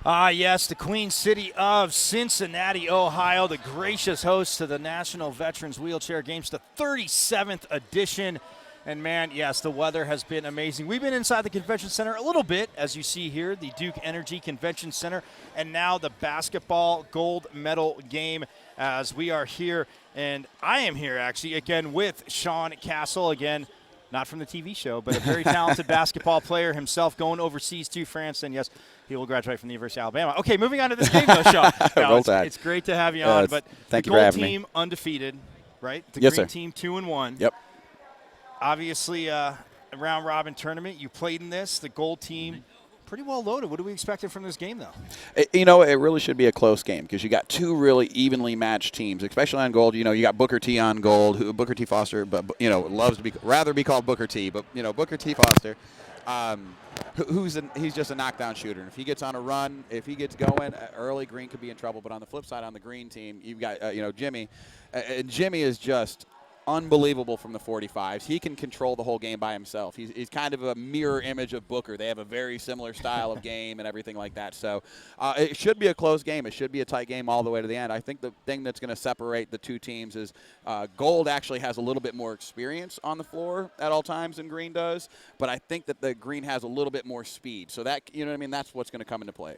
Ah, yes, the Queen City of Cincinnati, Ohio, the gracious host to the National Veterans Wheelchair Games, the 37th edition. And, man, yes, the weather has been amazing. We've been inside the convention center a little bit, as you see here, the Duke Energy Convention Center, and now the basketball gold medal game as we are here. And I am here, actually, again, with Sean Castle, again, not from the TV show, but a very talented basketball player himself, going overseas to France. And, yes, he will graduate from the University of Alabama. Okay, moving on to this game, though, Sean. No, it's great to have you on. But the gold team undefeated, right? The green team 2-1. Yep. Obviously, a round-robin tournament. You played in this. The gold team pretty well loaded. What are we expecting from this game, though? It really should be a close game because you got two really evenly matched teams, especially on gold. You got Booker T on gold, Booker T Foster, but loves to rather be called Booker T. But Booker T Foster, he's just a knockdown shooter. And if he gets on a run, if he gets going early, green could be in trouble. But on the flip side, on the green team, you've got Jimmy, and Jimmy is just unbelievable from the 45s. He can control the whole game by himself. He's kind of a mirror image of Booker. They have a very similar style of game and everything like that. So it should be a close game. It should be a tight game all the way to the end. I think the thing that's going to separate the two teams is gold actually has a little bit more experience on the floor at all times than green does, but I think that the green has a little bit more speed. So that, that's what's going to come into play.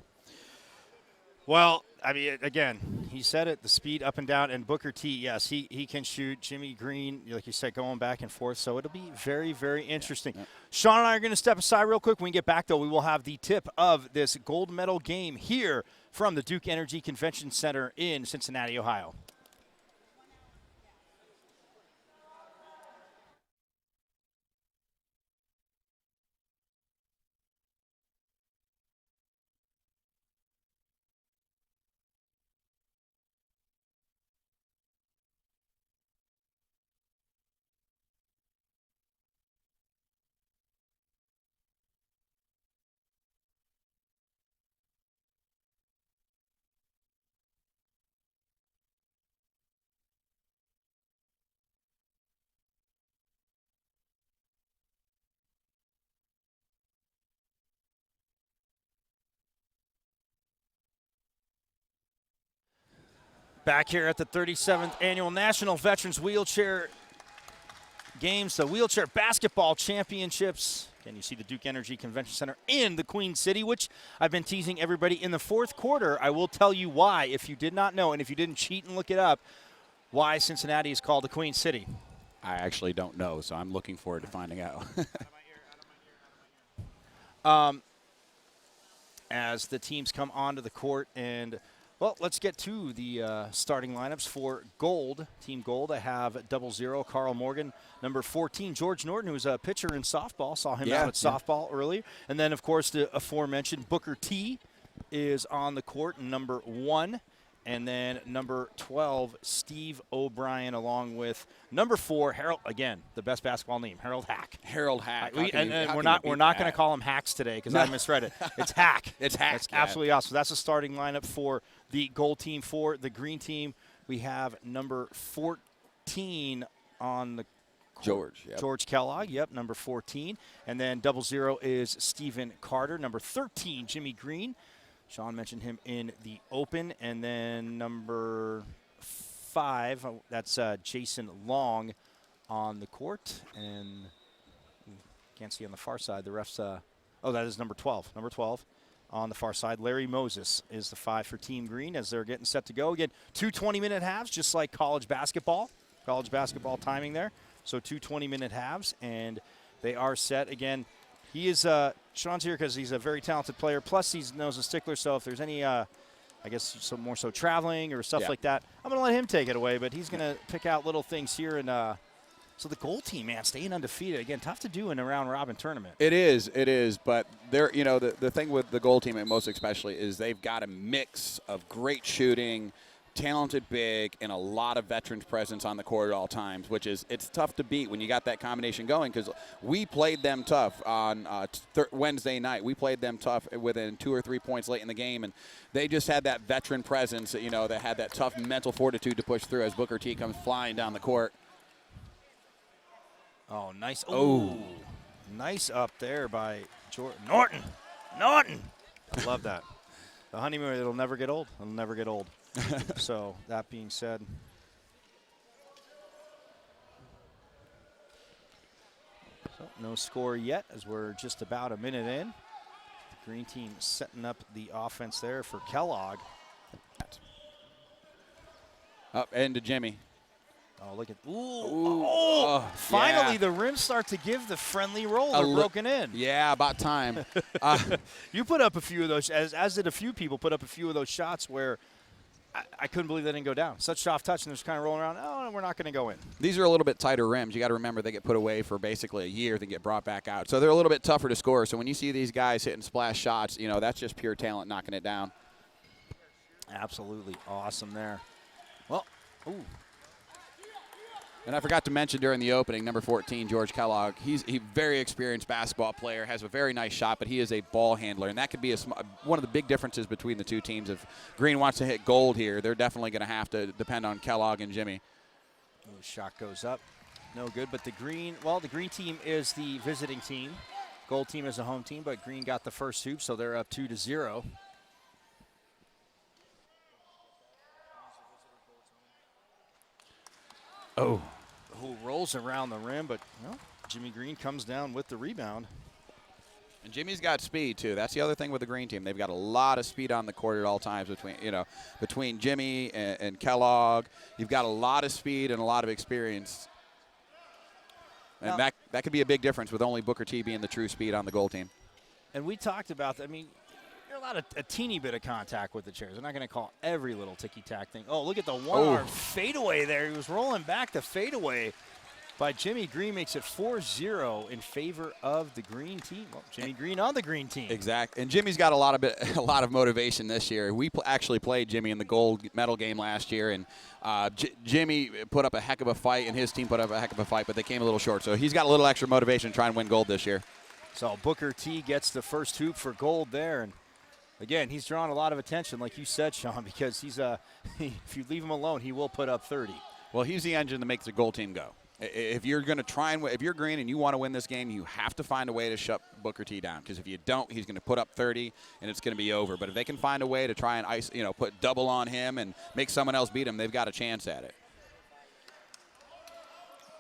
Well, I mean, again, he said it, the speed up and down, and Booker T, yes, he can shoot. Jimmy Green, like you said, going back and forth, so it'll be very, very interesting. Yeah. Sean and I are going to step aside real quick. When we get back, though, we will have the tip of this gold medal game here from the Duke Energy Convention Center in Cincinnati, Ohio. Back here at the 37th Annual National Veterans Wheelchair Games, the Wheelchair Basketball Championships. Again, you see the Duke Energy Convention Center in the Queen City, which I've been teasing everybody in the fourth quarter. I will tell you why, if you did not know, and if you didn't cheat and look it up, why Cincinnati is called the Queen City. I actually don't know, so I'm looking forward to finding out. As the teams come onto the court, and well, let's get to the starting lineups for gold. Team gold, I have 00, Carl Morgan. Number 14, George Norton, who's a pitcher in softball. Saw him out at softball earlier. And then, of course, the aforementioned Booker T is on the court, number 1. And then number 12, Steve O'Brien, along with number 4, Harold, again, the best basketball name, Harold Hack. Harold Hack. We're not going to call him Hacks today because I misread it. It's Hack. It's Hack. That's absolutely awesome. So that's the starting lineup for the gold team. For the green team, we have number 14 on the court. George Kellogg, number 14. And then 00 is Stephen Carter. Number 13, Jimmy Green. Sean mentioned him in the open. And then number 5, that's Jason Long on the court. And can't see on the far side. The ref's, that is number 12. Number 12 on the far side. Larry Moses is the 5 for Team Green as they're getting set to go. Again, 2 20-minute halves, just like college basketball. College basketball timing there. So 2 20-minute halves, and they are set. Again, he is Sean's here because he's a very talented player. Plus, he knows a stickler. So if there's any, I guess, more so traveling or stuff like that, I'm going to let him take it away. But he's going to pick out little things here. And so the gold team, man, staying undefeated. Again, tough to do in a round-robin tournament. It is. But they're, the thing with the gold team, and most especially, is they've got a mix of great shooting, talented big, and a lot of veterans presence on the court at all times, which is, it's tough to beat when you got that combination going, because we played them tough on Wednesday night. We played them tough within 2 or 3 points late in the game, and they just had that veteran presence, that had that tough mental fortitude to push through as Booker T comes flying down the court. Oh, nice. Oh, nice up there by Jordan. Norton. I love that. The honeymoon, it'll never get old. It'll never get old. So that being said. So no score yet as we're just about a minute in. The green team setting up the offense there for Kellogg. Up and to Jimmy. Oh, look at, finally yeah. the rims start to give the friendly roll. They're broken in. Yeah, about time. You put up a few of those, as did a few people, put up a few of those shots where I couldn't believe they didn't go down. Such soft touch, and they're just kind of rolling around. Oh, we're not going to go in. These are a little bit tighter rims. You got to remember they get put away for basically a year, then get brought back out. So they're a little bit tougher to score. So when you see these guys hitting splash shots, you know, that's just pure talent knocking it down. Absolutely awesome there. Well, ooh. And I forgot to mention during the opening, number 14, George Kellogg. He's a very experienced basketball player, has a very nice shot, but he is a ball handler. And that could be one of the big differences between the two teams. If Green wants to hit gold here, they're definitely going to have to depend on Kellogg and Jimmy. The shot goes up. No good, but the green team is the visiting team. Gold team is a home team, but Green got the first hoop, so they're up 2-0. Oh. Who rolls around the rim, but Jimmy Green comes down with the rebound. And Jimmy's got speed too. That's the other thing with the green team. They've got a lot of speed on the court at all times between Jimmy and Kellogg. You've got a lot of speed and a lot of experience. And now, that could be a big difference with only Booker T being the true speed on the goal team. And we talked about, I mean, you're allowed a teeny bit of contact with the chairs. They're not going to call every little ticky-tack thing. Oh, look at the one-arm fadeaway there. He was rolling back the fadeaway by Jimmy Green. Makes it 4-0 in favor of the green team. Well, Jimmy Green on the green team. Exactly. And Jimmy's got a lot of motivation this year. We actually played Jimmy in the gold medal game last year, and Jimmy put up a heck of a fight, and his team put up a heck of a fight, but they came a little short. So he's got a little extra motivation to try and win gold this year. So Booker T gets the first hoop for gold there, and again, he's drawing a lot of attention, like you said, Sean, because he's if you leave him alone, he will put up 30. Well, he's the engine that makes the goal team go. If you're going to try and if you're Green and you want to win this game, you have to find a way to shut Booker T down, because if you don't, he's going to put up 30 and it's going to be over. But if they can find a way to try and put double on him and make someone else beat him, they've got a chance at it.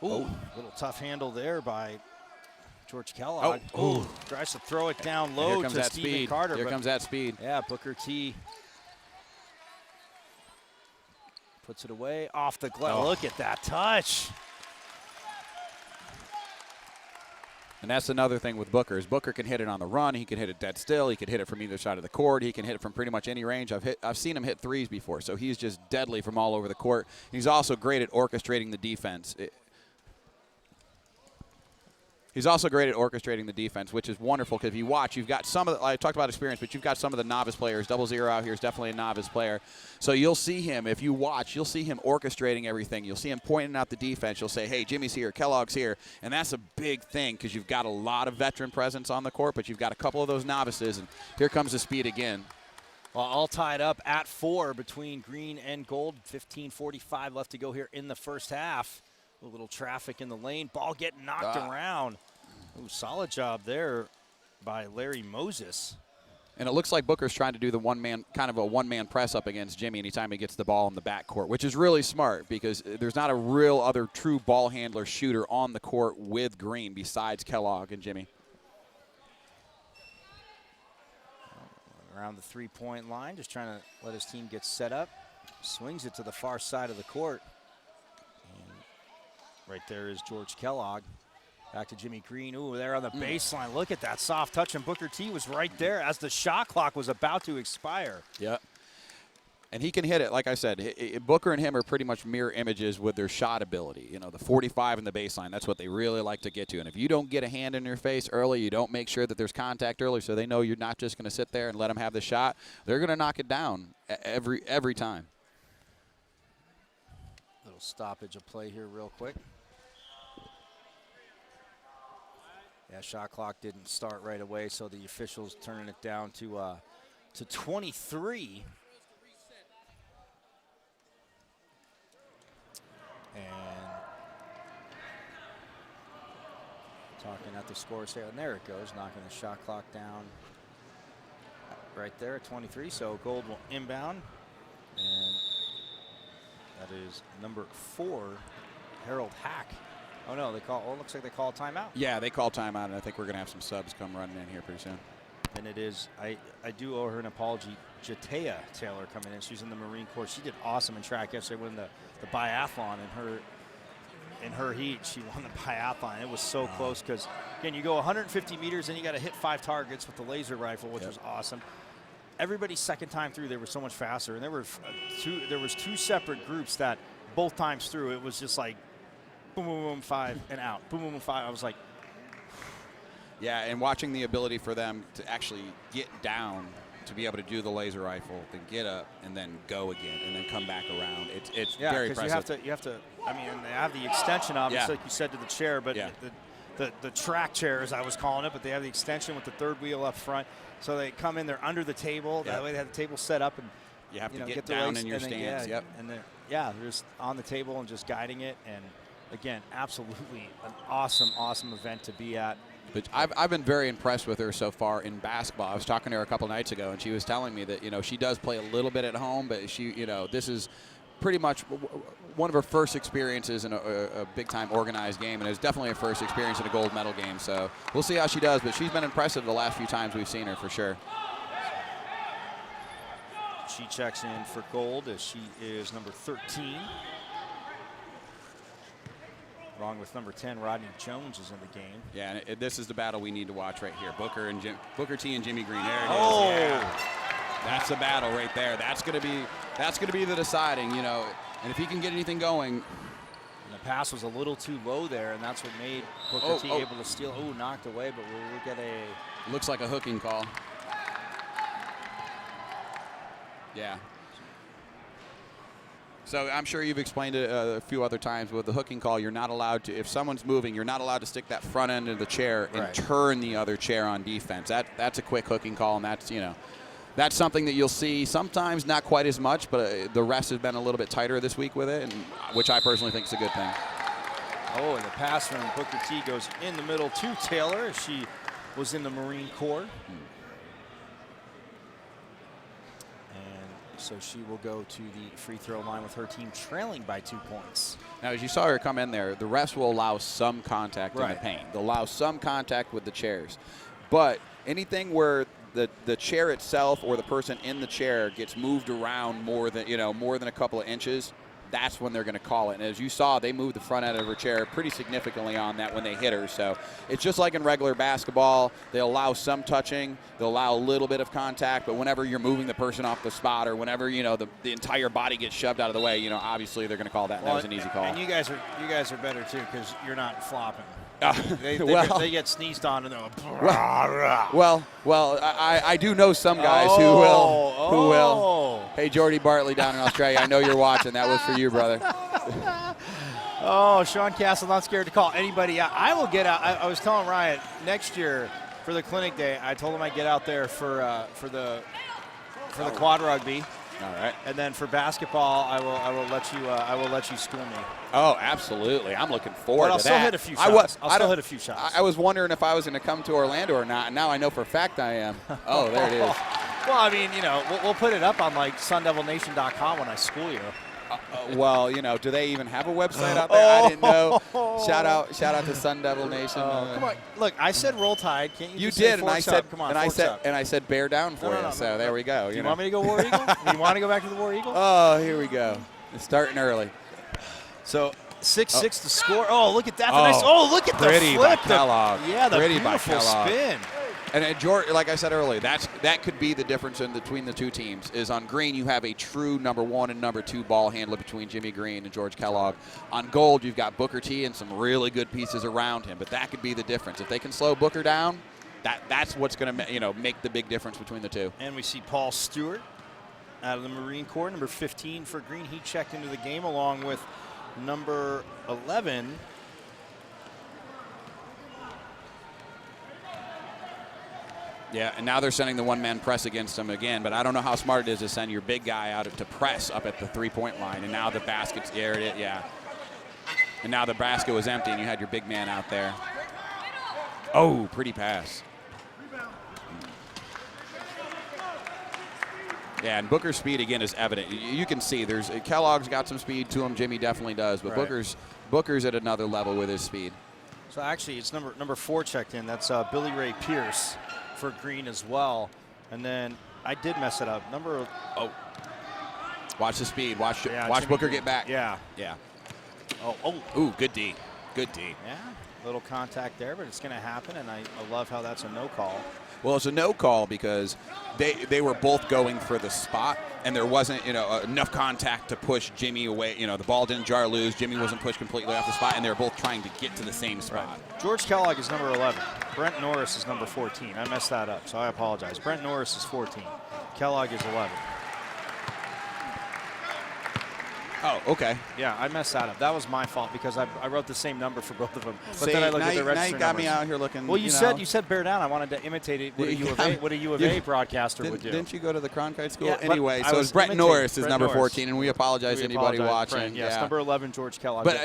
Ooh, little tough handle there by George Kellogg. Oh, tries to throw it down low to Stephen Carter. Here comes that speed. Yeah, Booker T puts it away off the glove. Look at that touch. And that's another thing with Booker, is Booker can hit it on the run. He can hit it dead still. He can hit it from either side of the court. He can hit it from pretty much any range. I've seen him hit threes before, so he's just deadly from all over the court. He's also great at orchestrating the defense. He's also great at orchestrating the defense, which is wonderful, because if you watch, you've got some of the, I talked about experience, but you've got some of the novice players. 00 out here is definitely a novice player. So you'll see him, if you watch, you'll see him orchestrating everything. You'll see him pointing out the defense. You'll say, hey, Jimmy's here, Kellogg's here. And that's a big thing, because you've got a lot of veteran presence on the court, but you've got a couple of those novices, and here comes the speed again. Well, all tied up at 4 between green and gold. 15:45 left to go here in the first half. A little traffic in the lane. Ball getting knocked around. Ooh, solid job there by Larry Moses. And it looks like Booker's trying to do the one-man press up against Jimmy anytime he gets the ball in the backcourt, which is really smart, because there's not a real other true ball handler shooter on the court with Green besides Kellogg and Jimmy. Around the three-point line, just trying to let his team get set up. Swings it to the far side of the court. And right there is George Kellogg. Back to Jimmy Green. Ooh, there on the baseline. Look at that soft touch, and Booker T was right there as the shot clock was about to expire. Yeah. And he can hit it. Like I said, Booker and him are pretty much mirror images with their shot ability. You know, the 45 and the baseline, that's what they really like to get to. And if you don't get a hand in your face early, you don't make sure that there's contact early, so they know you're not just going to sit there and let them have the shot, they're going to knock it down every time. Little stoppage of play here real quick. Yeah, shot clock didn't start right away, so the officials turning it down to 23. And talking at the scores here, and there it goes, knocking the shot clock down. right there at 23. So Gold will inbound. And that is number 4, Harold Hack. Oh, no, it looks like they call a timeout. Yeah, they call timeout, and I think we're going to have some subs come running in here pretty soon. And it is, I do owe her an apology, Jatea Taylor coming in. She's in the Marine Corps. She did awesome in track yesterday, winning the biathlon. In her heat, she won the biathlon. It was so close because, again, you go 150 meters and you got to hit 5 targets with the laser rifle, which was awesome. Everybody's second time through, they were so much faster. And there was 2 separate groups that both times through, it was just like boom, boom, boom, 5 and out. Boom, boom, boom, 5. I was like, yeah, and watching the ability for them to actually get down to be able to do the laser rifle, then get up and then go again and then come back around. It's very impressive. You have to. I mean, they have the extension, obviously, like you said, to the chair, but the track chair, as I was calling it, but they have the extension with the 3rd wheel up front. So they come in, they're under the table. That way they have the table set up, and you have to get down in your stance. And they're just on the table and just guiding it. And again, absolutely an awesome event to be at. But I've been very impressed with her so far in basketball. I was talking to her a couple nights ago, and she was telling me that, she does play a little bit at home, but she, this is pretty much one of her first experiences in a big-time organized game, and it's definitely her first experience in a gold medal game. So we'll see how she does, but she's been impressive the last few times we've seen her for sure. She checks in for gold as she is number 13. Along with number 10, Rodney Jones is in the game. Yeah, and this is the battle we need to watch right here. Booker T and Jimmy Green. There it is. Oh, yeah. That's the battle right there. That's gonna be the deciding, And if he can get anything going. And the pass was a little too low there, and that's what made Booker T able to steal. Oh, knocked away, but we'll get a. Looks like a hooking call. Yeah. So I'm sure you've explained it a few other times. With the hooking call, you're not allowed to, if someone's moving, you're not allowed to stick that front end of the chair and turn the other chair on defense. That's a quick hooking call, and that's something that you'll see sometimes, not quite as much, but the refs have been a little bit tighter this week with it, and which I personally think is a good thing. Oh, and the pass from Booker T goes in the middle to Taylor. She was in the Marine Corps. So she will go to the free throw line with her team trailing by 2 points. Now, as you saw her come in there, the refs will allow some contact in the paint. They'll allow some contact with the chairs. But anything where the chair itself or the person in the chair gets moved around more than a couple of inches, that's when they're going to call it. And as you saw, they moved the front end of her chair pretty significantly on that when they hit her. So it's just like in regular basketball. They'll allow some touching. They'll allow a little bit of contact. But whenever you're moving the person off the spot or whenever, the entire body gets shoved out of the way, obviously they're going to call that. And that was an easy call. And you guys are better, too, because you're not flopping. They get sneezed on and they're like, well, I do know some guys who will. Hey, Jordy Bartley down in Australia, I know you're watching. That was for you, brother. Sean Castle not scared to call anybody out. I will get out. I was telling Ryan next year for the clinic day. I told him I'd get out there for the quad rugby. All right. And then for basketball, I will let you school me. Oh, absolutely. I'm looking forward to that. I'll still hit a few shots. I'll hit a few shots. I was wondering if I was going to come to Orlando or not, and now I know for a fact I am. Oh, there it is. Well, I mean, we'll put it up on like sundevilnation.com when I school you. Well, do they even have a website out there? I didn't know. Shout out to Sun Devil Nation. Come on, look, I said Roll Tide. Can't you? You did, and I said, come on, and I said bear down for you. So there we go. Do you want me to go War Eagle? You want to go back to the War Eagle? Oh, here we go. It's starting early. So 6-6 to score. Oh, look at that! Look at the flip. By Kellogg. Yeah, the pretty by beautiful Kellogg. spin. And George, like I said earlier, that could be the difference between the two teams. Is on green you have a true number 1 and number 2 ball handler between Jimmy Green and George Kellogg. On gold you've got Booker T and some really good pieces around him. But that could be the difference. If they can slow Booker down, that's what's going to make the big difference between the two. And we see Paul Stewart out of the Marine Corps, number 15 for green. He checked into the game along with number 11. Yeah, and now they're sending the one-man press against him again, but I don't know how smart it is to send your big guy out to press up at the three-point line, and now the basket's aired it, yeah. And now the basket was empty, and you had your big man out there. Oh, pretty pass. Yeah, and Booker's speed, again, is evident. You can see Kellogg's got some speed to him. Jimmy definitely does. But Booker's at another level with his speed. So actually, it's number 4 checked in. That's Billy Ray Pierce for green as well. And then I did mess it up. Watch the speed. Watch Booker get back. Yeah. Ooh, good D. Good D. Yeah, little contact there, but it's going to happen, and I love how that's a no call. Well, it's a no call because they were both going for the spot, and there wasn't enough contact to push Jimmy away. The ball didn't jar loose. Jimmy wasn't pushed completely off the spot, and they were both trying to get to the same spot. Right. George Kellogg is number 11. Brent Norris is number 14. I messed that up, so I apologize. Brent Norris is 14. Kellogg is 11. Oh, okay. Yeah, I messed that up. That was my fault because I wrote the same number for both of them. But then I looked at the register now you got numbers. me out here looking. Well, you said bear down. I wanted to imitate it. What a U of A broadcaster would do. Didn't you go to the Cronkite School? Yeah, anyway, so it's Brett Norris is number 14, and we apologize to anybody watching. Brent, yes, number 11, George Kellogg. But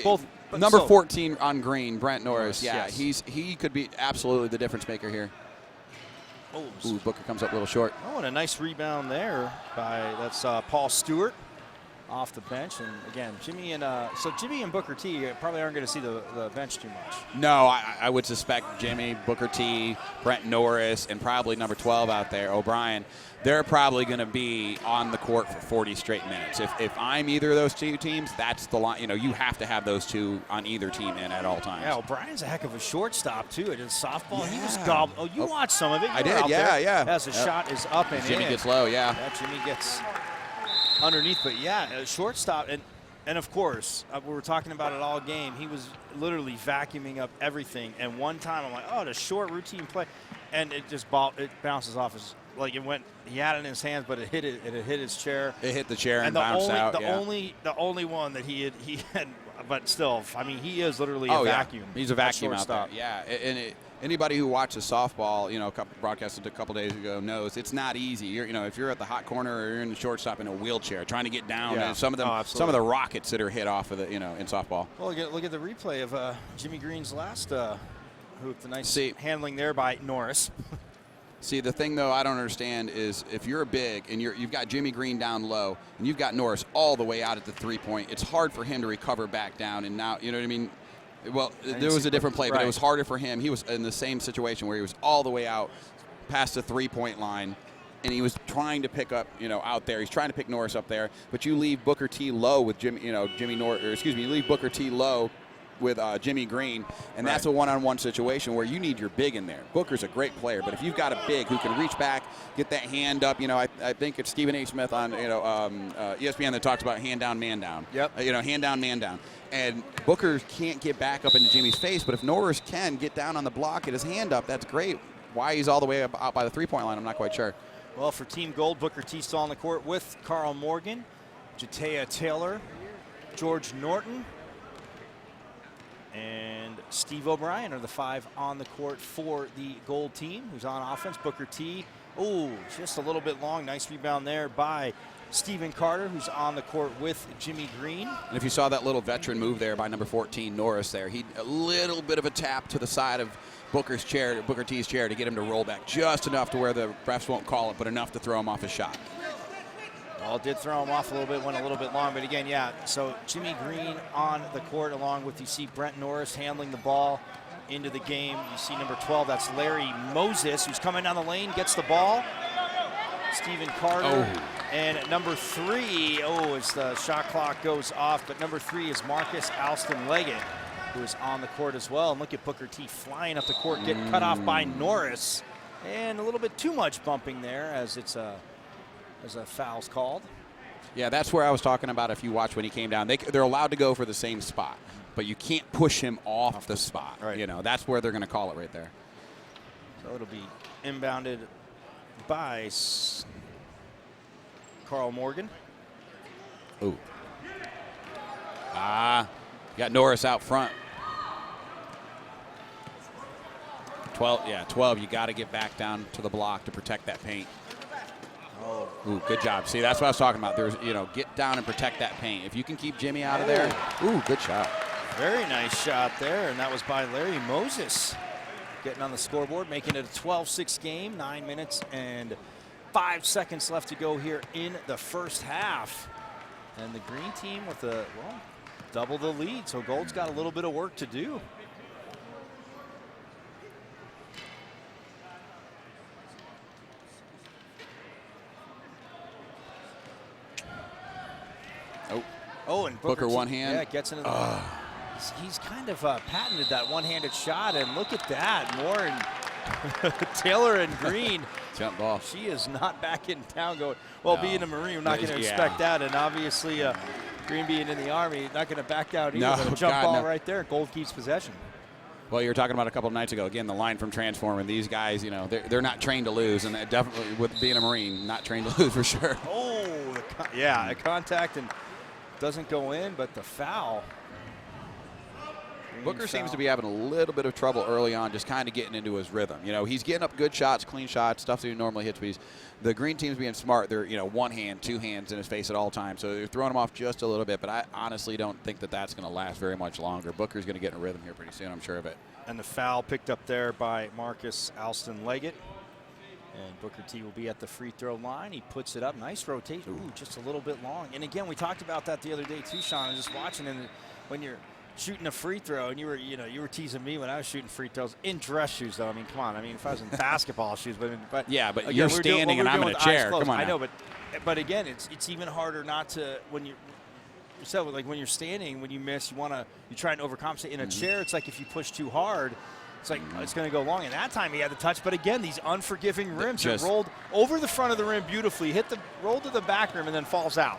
both. Number 14 on green, Brent Norris. Yes. He could be absolutely the difference maker here. Ooh, Booker comes up a little short. Oh, and a nice rebound there that's Paul Stewart. Off the bench, and again, Jimmy and Booker T probably aren't going to see the bench too much. No, I would suspect Jimmy, Booker T, Brent Norris, and probably number 12 out there, O'Brien. They're probably going to be on the court for 40 straight minutes. If I'm either of those two teams, that's the line. You have to have those two on either team in at all times. Yeah, O'Brien's a heck of a shortstop too. It is softball. Yeah. He was gobbled. Oh, you watched some of it. I did. Yeah. As the shot is up and Jimmy in. gets low. Yeah. Jimmy gets underneath, but shortstop, and of course, we were talking about it all game. He was literally vacuuming up everything, and one time I'm like, oh, the short routine play, and it bounces off his, he had it in his hands, but it hit his chair. It hit the chair and bounced out. The only one that he had, but still, I mean, he is literally a vacuum. Yeah. He's a vacuum out there. Yeah, and anybody who watches softball, broadcasted a couple days ago knows it's not easy. If you're at the hot corner or you're in the shortstop in a wheelchair trying to get down, and some of the rockets that are hit off of in softball. Well, look at the replay of Jimmy Green's last hoop. The nice handling there by Norris. See, the thing, though, I don't understand is if you're a big and you've got Jimmy Green down low and you've got Norris all the way out at the three-point, it's hard for him to recover back down. And now, you know what I mean? Well, there was a different play, but it was harder for him. He was in the same situation where he was all the way out past the three-point line, and he was trying to pick up, out there. He's trying to pick Norris up there, but you leave Booker T low with you leave Booker T low with Jimmy Green, and that's a one-on-one situation where you need your big in there. Booker's a great player, but if you've got a big who can reach back, get that hand up, I think it's Stephen A. Smith on ESPN that talks about hand down, man down. Yep. Hand down, man down. And Booker can't get back up into Jimmy's face, but if Norris can get down on the block, get his hand up, that's great. Why he's all the way out by the three-point line, I'm not quite sure. Well, for Team Gold, Booker T still on the court with Carl Morgan, Jatea Taylor, George Norton, and Steve O'Brien are the 5 on the court for the Gold team. Who's on offense? Booker T. Oh, just a little bit long. Nice rebound there by Stephen Carter, who's on the court with Jimmy Green. And if you saw that little veteran move there by number 14, Norris there, a little bit of a tap to the side of Booker T's chair to get him to roll back just enough to where the refs won't call it, but enough to throw him off his shot. Well, it did throw him off a little bit, went a little bit long, but again, so Jimmy Green on the court along with, you see Brent Norris handling the ball into the game. You see number 12, that's Larry Moses, who's coming down the lane, gets the ball. Stephen Carter. And at number 3, as the shot clock goes off, but number 3 is Marcus Alston Leggett, who is on the court as well. And look at Booker T flying up the court, getting cut off by Norris. And a little bit too much bumping there as a foul's called. Yeah, that's where I was talking about. If you watch when he came down, they're allowed to go for the same spot, but you can't push him off the spot. Right. That's where they're going to call it right there. So it'll be inbounded by Carl Morgan. Ooh. Got Norris out front. 12. You got to get back down to the block to protect that paint. Ooh, good job. See, that's what I was talking about. There's, get down and protect that paint. If you can keep Jimmy out of there. Ooh, good shot. Very nice shot there, and that was by Larry Moses. Getting on the scoreboard, making it a 12-6 game, 9 minutes and 5 seconds left to go here in the first half. And the green team with double the lead. So Gold's got a little bit of work to do. Oh, and Booker one hand. Yeah, gets into the. He's kind of patented that one-handed shot, and look at that. Moore and Taylor and Green. Jump ball. She is not back in town going, well, No. being a Marine, we're not going to expect that. And obviously, Green being in the Army, not going to back down either. No, But a jump God, ball no. right there. Gold keeps possession. Well, you were talking about a couple of nights ago. Again, the line from Transformer. These guys, they're not trained to lose, and definitely with being a Marine, not trained to lose for sure. Oh, a contact and doesn't go in, but the foul. Booker seems to be having a little bit of trouble early on, just kind of getting into his rhythm. He's getting up good shots, clean shots, stuff that he normally hits. But the green team's being smart. They're, one hand, two hands in his face at all times. So they're throwing him off just a little bit. But I honestly don't think that that's going to last very much longer. Booker's going to get in a rhythm here pretty soon, I'm sure of it. And the foul picked up there by Marcus Alston-Leggett. And Booker T will be at the free throw line. He puts it up. Nice rotation. Ooh, just a little bit long. And again, we talked about that the other day too, Sean. I was just watching, and when you're shooting a free throw, and you were teasing me when I was shooting free throws in dress shoes, though. I mean, come on. I mean, if I was in basketball shoes, but yeah, but again, you're standing and I'm in a chair. Come on. I know, but again, it's even harder not to when you. So like when you're standing, when you miss, you try and overcompensate. In a chair, it's like if you push too hard, it's like it's going to go long. And that time he had the touch, but again, these unforgiving rims. It rolled over the front of the rim beautifully, rolled to the back rim, and then falls out.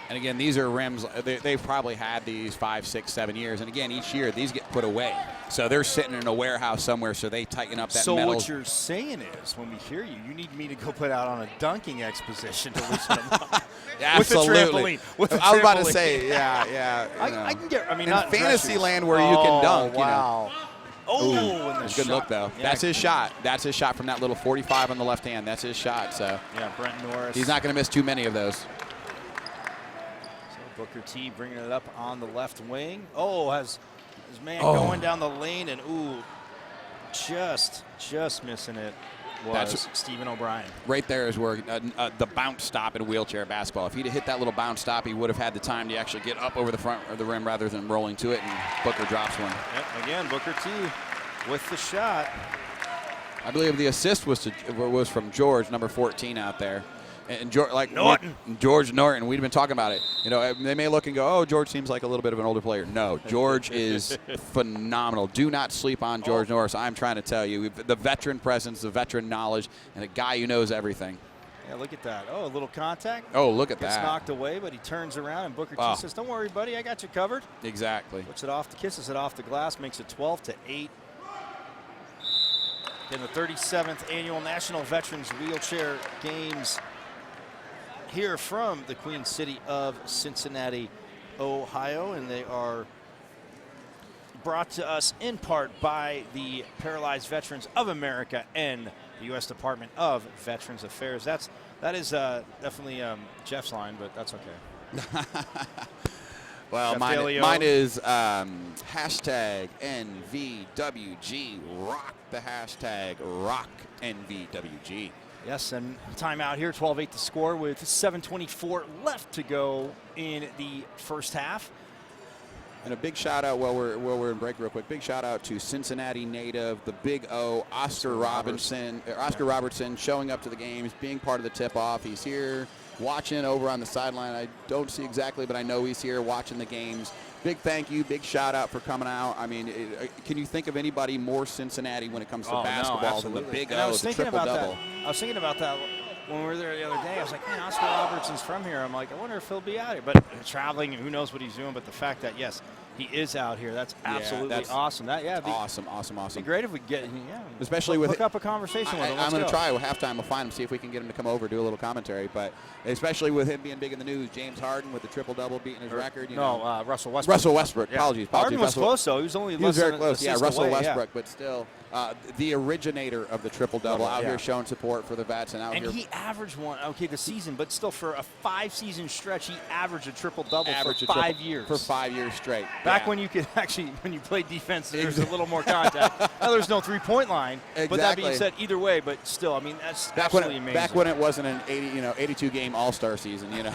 And again, these are rims, they've probably had these 5, 6, 7 years. And again, each year these get put away. So they're sitting in a warehouse somewhere, so they tighten up that metal. So what you're saying is, when we hear you, you need me to go put out on a dunking exposition to loosen them up. Absolutely. With the trampoline. I was about to say, yeah. I can get, in not fantasy land where you can dunk, wow. Oh, good look, though. Yeah. That's his shot. That's his shot from that little 45 on the left hand. That's his shot. So yeah, Brent Norris. He's not going to miss too many of those. Booker T bringing it up on the left wing. Oh, has his man going down the lane, and just missing it was Stephen O'Brien. Right there is where the bounce stop in wheelchair basketball. If he'd have hit that little bounce stop, he would have had the time to actually get up over the front of the rim rather than rolling to it, and Booker drops one. Yep, again, Booker T with the shot. I believe the assist was from George, number 14 out there. And George, George Norton, we've been talking about it. They may look and go, oh, George seems like a little bit of an older player. No, George is phenomenal. Do not sleep on George Norris. I'm trying to tell you. The veteran presence, the veteran knowledge, and a guy who knows everything. Yeah, look at that. Oh, a little contact. Oh, look at Gets that. knocked away, but he turns around, and Booker T says, don't worry, buddy, I got you covered. Exactly. Kisses it off the glass, makes it 12-8. In the 37th Annual National Veterans Wheelchair Games here from the Queen City of Cincinnati, Ohio, and they are brought to us in part by the Paralyzed Veterans of America and the U.S. Department of Veterans Affairs. That is definitely Jeff's line, but that's okay. Well, mine is hashtag NVWG. Rock the hashtag rock NVWG. Yes, and timeout here, 12-8 to score with 7:24 left to go in the first half. And a big shout out while we're in break real quick. Big shout out to Cincinnati native, the Big O, Oscar Robertson showing up to the games, being part of the tip-off. He's here watching over on the sideline. I don't see exactly, but I know he's here watching the games. Big thank you, big shout out for coming out. I mean, can you think of anybody more Cincinnati when it comes to basketball than the Big O, the triple-double? I was thinking about that when we were there the other day. I was like, man, Oscar Robertson's from here. I'm like, I wonder if he'll be out here. But traveling, who knows what he's doing. But the fact that, yes, he is out here, that's absolutely awesome. Awesome. It'd be great if we get, especially with hook up a conversation with him. I'm going to try with halftime. We'll find him, see if we can get him to come over, do a little commentary. But especially with him being big in the news, James Harden with the triple-double beating his record. Russell Westbrook. Russell Westbrook. Yeah. Apologies. Harden was close, though. He was only very close. Yeah, Russell Westbrook, yeah. But still, the originator of the triple-double out here showing support for the vets. And he averaged one, the season, but still for a 5-season stretch, he averaged a triple-double for 5 years. For 5 years straight. Back when you could actually, when you played defense, there's a little more contact. Now there's no three-point line. Exactly. But that being said, either way, but still, I mean, that's absolutely amazing. Back when it wasn't an 82 game All-Star season, you know.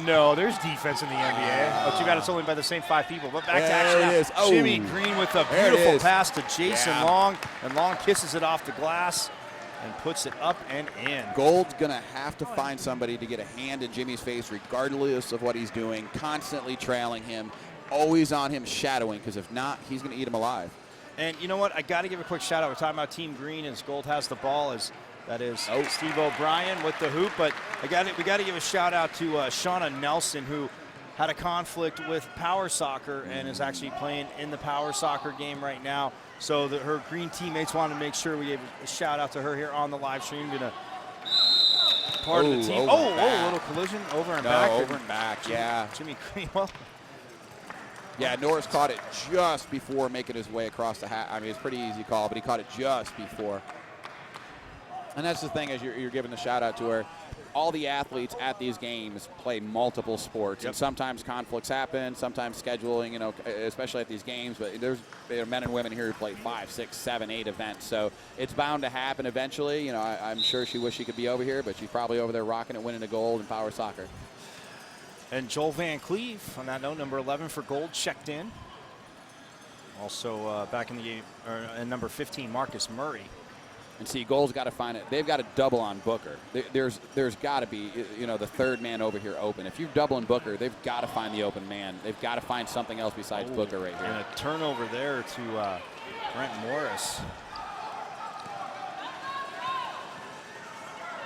No, there's defense in the NBA. But you got it's only by the same 5 people. But back to action. There it is. Oh. Jimmy Green with a beautiful pass to Jason Long, and Long kisses it off the glass and puts it up and in. Gold's going to have to find somebody to get a hand in Jimmy's face regardless of what he's doing, constantly trailing him, always on him, shadowing, because if not, he's going to eat him alive. And you know what? I got to give a quick shout-out. We're talking about Team Green as Gold has the ball. That is Steve O'Brien with the hoop. But we got to give a shout-out to Shauna Nelson, who had a conflict with Power Soccer and is actually playing in the Power Soccer game right now. So her Green teammates wanted to make sure we gave a shout-out to her here on the live stream. Part of the team. A little collision over and back. Over and back, yeah. Jimmy Green, well. Yeah, Norris caught it just before making his way across the hat. I mean, it's a pretty easy call, but he caught it just before. And that's the thing, as you're giving the shout-out to her. All the athletes at these games play multiple sports, and sometimes conflicts happen, sometimes scheduling, you know, especially at these games. But there are men and women here who play 5, 6, 7, 8 events, so it's bound to happen eventually. You know, I'm sure she wished she could be over here, but she's probably over there rocking it, winning the gold in Power Soccer. And Joel Van Cleve, on that note, number 11 for gold, checked in. Also back in the game, and number 15, Marcus Murray. And see, Gold's got to find it. They've got to double on Booker. There's got to be, you know, the third man over here open. If you're doubling Booker, they've got to find the open man. They've got to find something else besides Booker right here. And a turnover there to Brent Morris.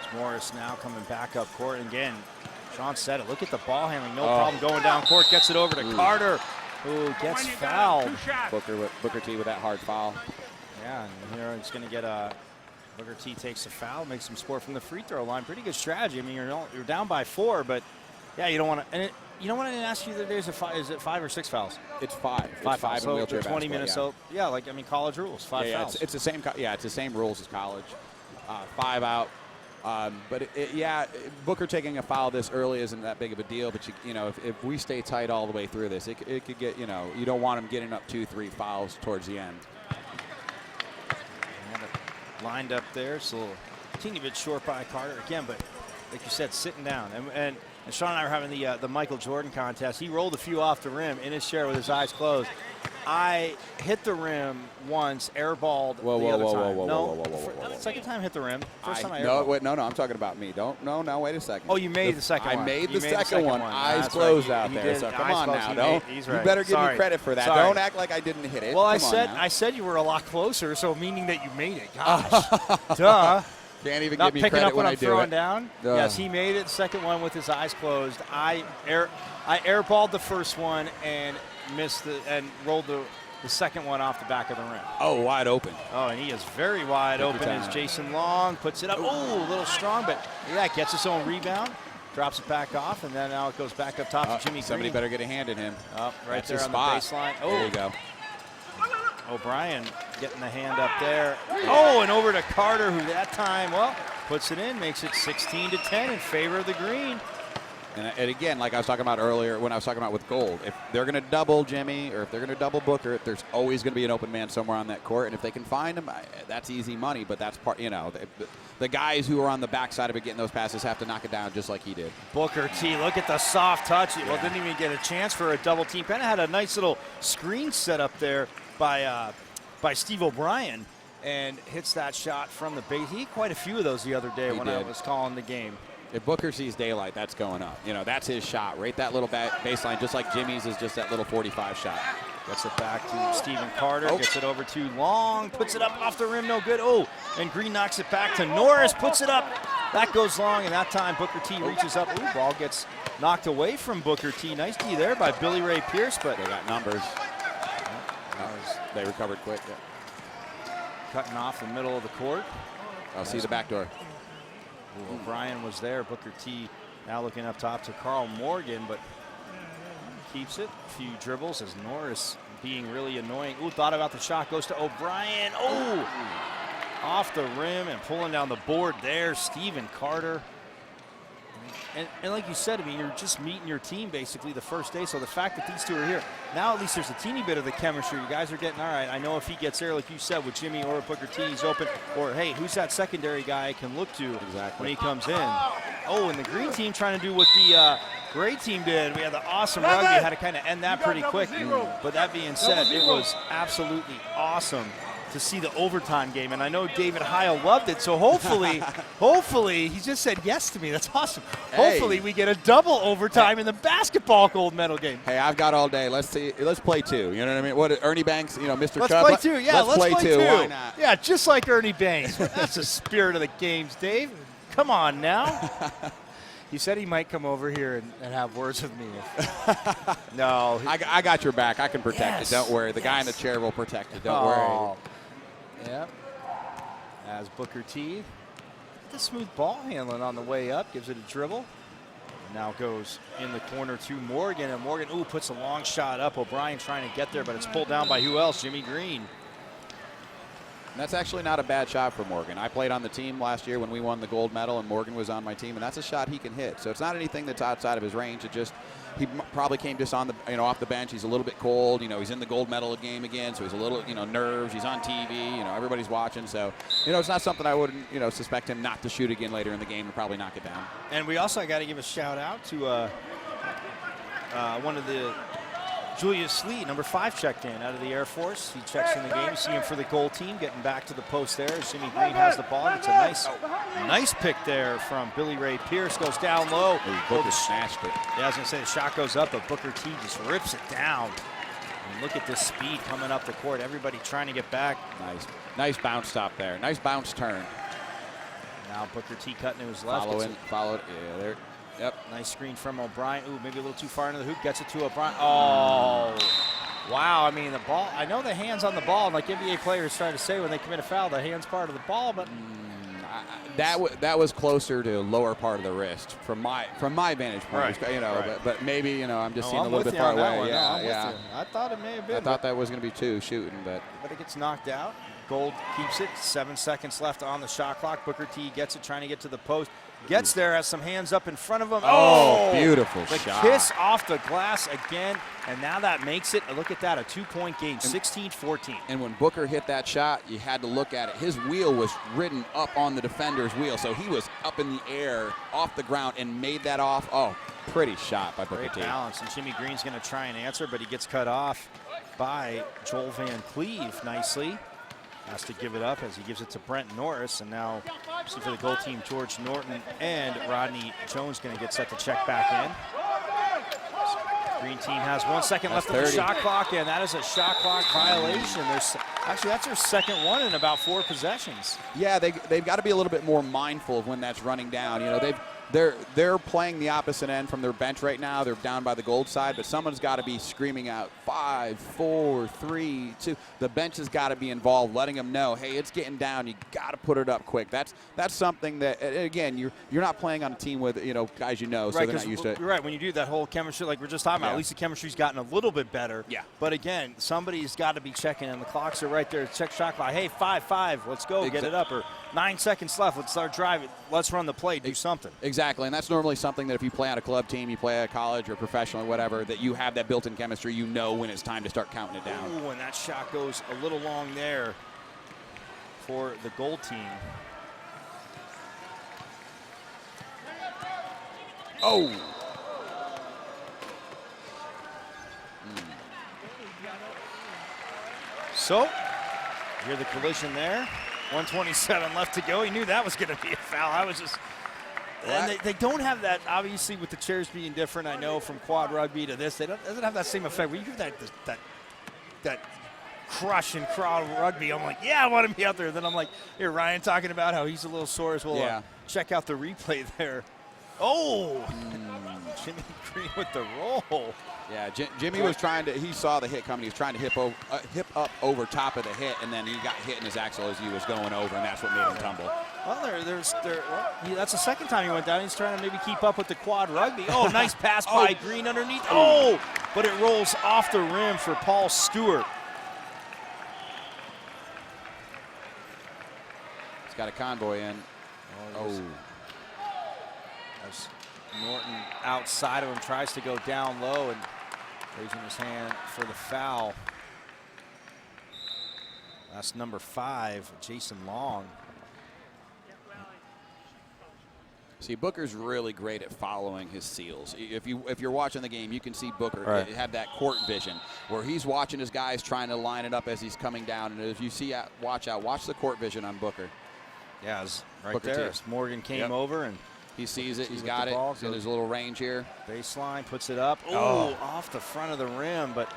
It's Morris now coming back up court. And again, Sean said it. Look at the ball handling. No problem going down court. Gets it over to Carter, who gets fouled. Booker T with that hard foul. Yeah, and here it's going to get a. Booker T takes a foul, makes him score from the free throw line. Pretty good strategy. I mean, you're down by 4, but yeah, you don't want to. And you know what I didn't ask you the other day? Is it 5 or 6 fouls? It's 5. Five fouls. So in wheelchair 20 minutes. basketball, So yeah, like I mean, college rules. 5 fouls. It's the same. Yeah, it's the same rules as college. 5 out. But Booker taking a foul this early isn't that big of a deal. But you know, if we stay tight all the way through this, it could get, you know, you don't want him getting up 2, 3 fouls towards the end. Lined up there, it's a little teeny bit short by Carter again, but like you said, sitting down. And Sean and I were having the Michael Jordan contest. He rolled a few off the rim in his chair with his eyes closed. I hit the rim once, airballed the other time. Whoa. Second time hit the rim. First time I airballed. No, I'm talking about me. No, wait a second. Oh, you made the second one. I made the second one. Eyes closed out there. So come on now. You better give me credit for that. Don't act like I didn't hit it. Well, I said you were a lot closer, so meaning that you made it. Gosh. Duh. Can't even Not give me picking credit up when I'm I do throwing it. down. Yes, he made it. Second one with his eyes closed. I airballed the first one and missed and rolled the second one off the back of the rim. Oh, wide open. Oh, and he is very wide open as Jason Long puts it up. Oh, a little strong, but yeah, gets his own rebound, drops it back off, and then now it goes back up top to Jimmy Green. Somebody better get a hand in him. Right there on the baseline. Oh, there you go. O'Brien getting the hand up there. Oh, and over to Carter, who that time, puts it in, makes it 16-10 in favor of the Green. And again, like I was talking about earlier when I was talking about with Gold, if they're going to double Jimmy or if they're going to double Booker, there's always going to be an open man somewhere on that court. And if they can find him, that's easy money. But that's part, you know, the guys who are on the backside of it getting those passes have to knock it down just like he did. Booker T, look at the soft touch. Yeah. Well, didn't even get a chance for a double team. Kind of had a nice little screen set up there by Steve O'Brien and hits that shot from the base. He had quite a few of those the other day when I was calling the game. If Booker sees daylight, that's going up. You know, that's his shot. Right, that little baseline, just like Jimmy's is just that little 45 shot. Gets it back to Stephen Carter. Gets it over to Long. Puts it up off the rim. No good. Oh, and Green knocks it back to Norris. Puts it up. That goes long, and that time Booker T reaches up. Ooh, ball gets knocked away from Booker T. Nice D there by Billy Ray Pierce, but they got numbers. They recovered quick. Cutting off the middle of the court. I'll see the back door. O'Brien was there. Booker T now looking up top to Carl Morgan, but keeps it. A few dribbles as Norris being really annoying. Ooh, thought about the shot. Goes to O'Brien. Oh, off the rim and pulling down the board there. Stephen Carter. And like you said, I mean, you're just meeting your team basically the first day. So the fact that these two are here, now at least there's a teeny bit of the chemistry. You guys are getting, all right, I know if he gets there, like you said, with Jimmy or Booker T, he's open. Or, hey, who's that secondary guy I can look to when he comes in? Oh, and the green team trying to do what the gray team did. We had the awesome rugby. Had to kind of end that pretty quick. But that being said, it was absolutely awesome to see the overtime game, and I know David Heil loved it, so hopefully, he just said yes to me. That's awesome. Hey. Hopefully we get a double overtime in the basketball gold medal game. Hey, I've got all day. Let's play two. You know what I mean? What, Ernie Banks, Mr. Let's Chubb? Play two. Yeah, let's play two. Why not? Yeah, just like Ernie Banks. That's the spirit of the games, Dave. Come on now. He said he might come over here and have words with me. No. I got your back. I can protect it. Don't worry. The guy in the chair will protect it. Don't worry. Yep. As Booker T. The smooth ball handling on the way up. Gives it a dribble. Now goes in the corner to Morgan. And Morgan, puts a long shot up. O'Brien trying to get there, but it's pulled down by who else? Jimmy Green. And that's actually not a bad shot for Morgan. I played on the team last year when we won the gold medal, and Morgan was on my team, and that's a shot he can hit. So it's not anything that's outside of his range. It just he probably came just on the off the bench. He's a little bit cold. He's in the gold medal game again, so he's a little nerves. He's on TV. Everybody's watching. So it's not something I wouldn't suspect him not to shoot again later in the game and probably knock it down. And we also got to give a shout out to one of the. Julius Lee, number 5, checked in out of the Air Force. He checks in the game. You see him for the goal team, getting back to the post there. Jimmy Green has the ball. It's a nice pick there from Billy Ray Pierce. Goes down low. Booker snatched it. Yeah, I was going to say the shot goes up, but Booker T just rips it down. And look at this speed coming up the court. Everybody trying to get back. Nice bounce stop there. Nice bounce turn. Now Booker T cutting to his left. Followed. Yeah, there. Yep. Nice screen from O'Brien. Maybe a little too far into the hoop. Gets it to O'Brien. Oh, wow. I mean, the ball. I know the hands on the ball. Like NBA players try to say when they commit a foul, the hand's part of the ball. But that was closer to lower part of the wrist from my vantage point. Right. But maybe I'm just seeing a little bit far away. Yeah. I thought it may have been. I thought that was going to be 2 shooting, but it gets knocked out. Gold keeps it. 7 seconds left on the shot clock. Booker T gets it, trying to get to the post. Gets there, has some hands up in front of him. Oh, beautiful the shot. The kiss off the glass again, and now that makes it, look at that, a 2-point game, 16-14. And when Booker hit that shot, you had to look at it. His wheel was ridden up on the defender's wheel, so he was up in the air, off the ground, and made that off. Oh, pretty shot by Booker T. Great balance, and Jimmy Green's going to try and answer, but he gets cut off by Joel Van Cleve nicely. Has to give it up as he gives it to Brent Norris, and now see for the goal team, George Norton and Rodney Jones going to get set to check back in. Green team has 1 second left on the shot clock, and that is a shot clock violation. Actually, that's their second one in about 4 possessions. Yeah, they've got to be a little bit more mindful of when that's running down. They're playing the opposite end from their bench right now. They're down by the gold side, but someone's got to be screaming out 5, 4, 3, 2. The bench has got to be involved, letting them know, hey, it's getting down. You got to put it up quick. That's something that, again, you're not playing on a team with guys so they're not used to it. Right, when you do that whole chemistry like we're just talking about, at least the chemistry's gotten a little bit better. Yeah. But again, somebody's got to be checking, and the clocks are right there. Check shot clock. Hey, 5, let's go, get it up. Or 9 seconds left. Let's start driving. Let's run the play. Do something. Exactly, and that's normally something that if you play on a club team, you play at college or professional or whatever, that you have that built-in chemistry. You know when it's time to start counting it down. Ooh, and that shot goes a little long there for the gold team. Oh. So, hear the collision there. 1:27 left to go. He knew that was going to be a foul. I was just... And they don't have that, obviously, with the chairs being different. I know from quad rugby to this, doesn't have that same effect. When you hear that crush in crowd rugby, I'm like, yeah, I want to be out there. Then I'm like, here, Ryan talking about how he's a little sore as well. Yeah. Check out the replay there. Oh, Jimmy Green with the roll. Yeah, Jimmy was trying to, he saw the hit coming. He was trying to hip up over top of the hit, and then he got hit in his axle as he was going over, and that's what made him tumble. Well, that's the second time he went down. He's trying to maybe keep up with the quad rugby. Oh, nice pass by Green underneath. Oh, but it rolls off the rim for Paul Stewart. He's got a convoy in. Oh. As Norton outside of him tries to go down low and raising his hand for the foul. That's number 5, Jason Long. See, Booker's really great at following his seals. If you're watching the game, you can see Booker have that court vision where he's watching his guys trying to line it up as he's coming down. And if you see watch the court vision on Booker. Yeah, it's right Booker there. Morgan came over and he sees it. He's got it. He's in his little range here. Baseline, puts it up. Oh, off the front of the rim, but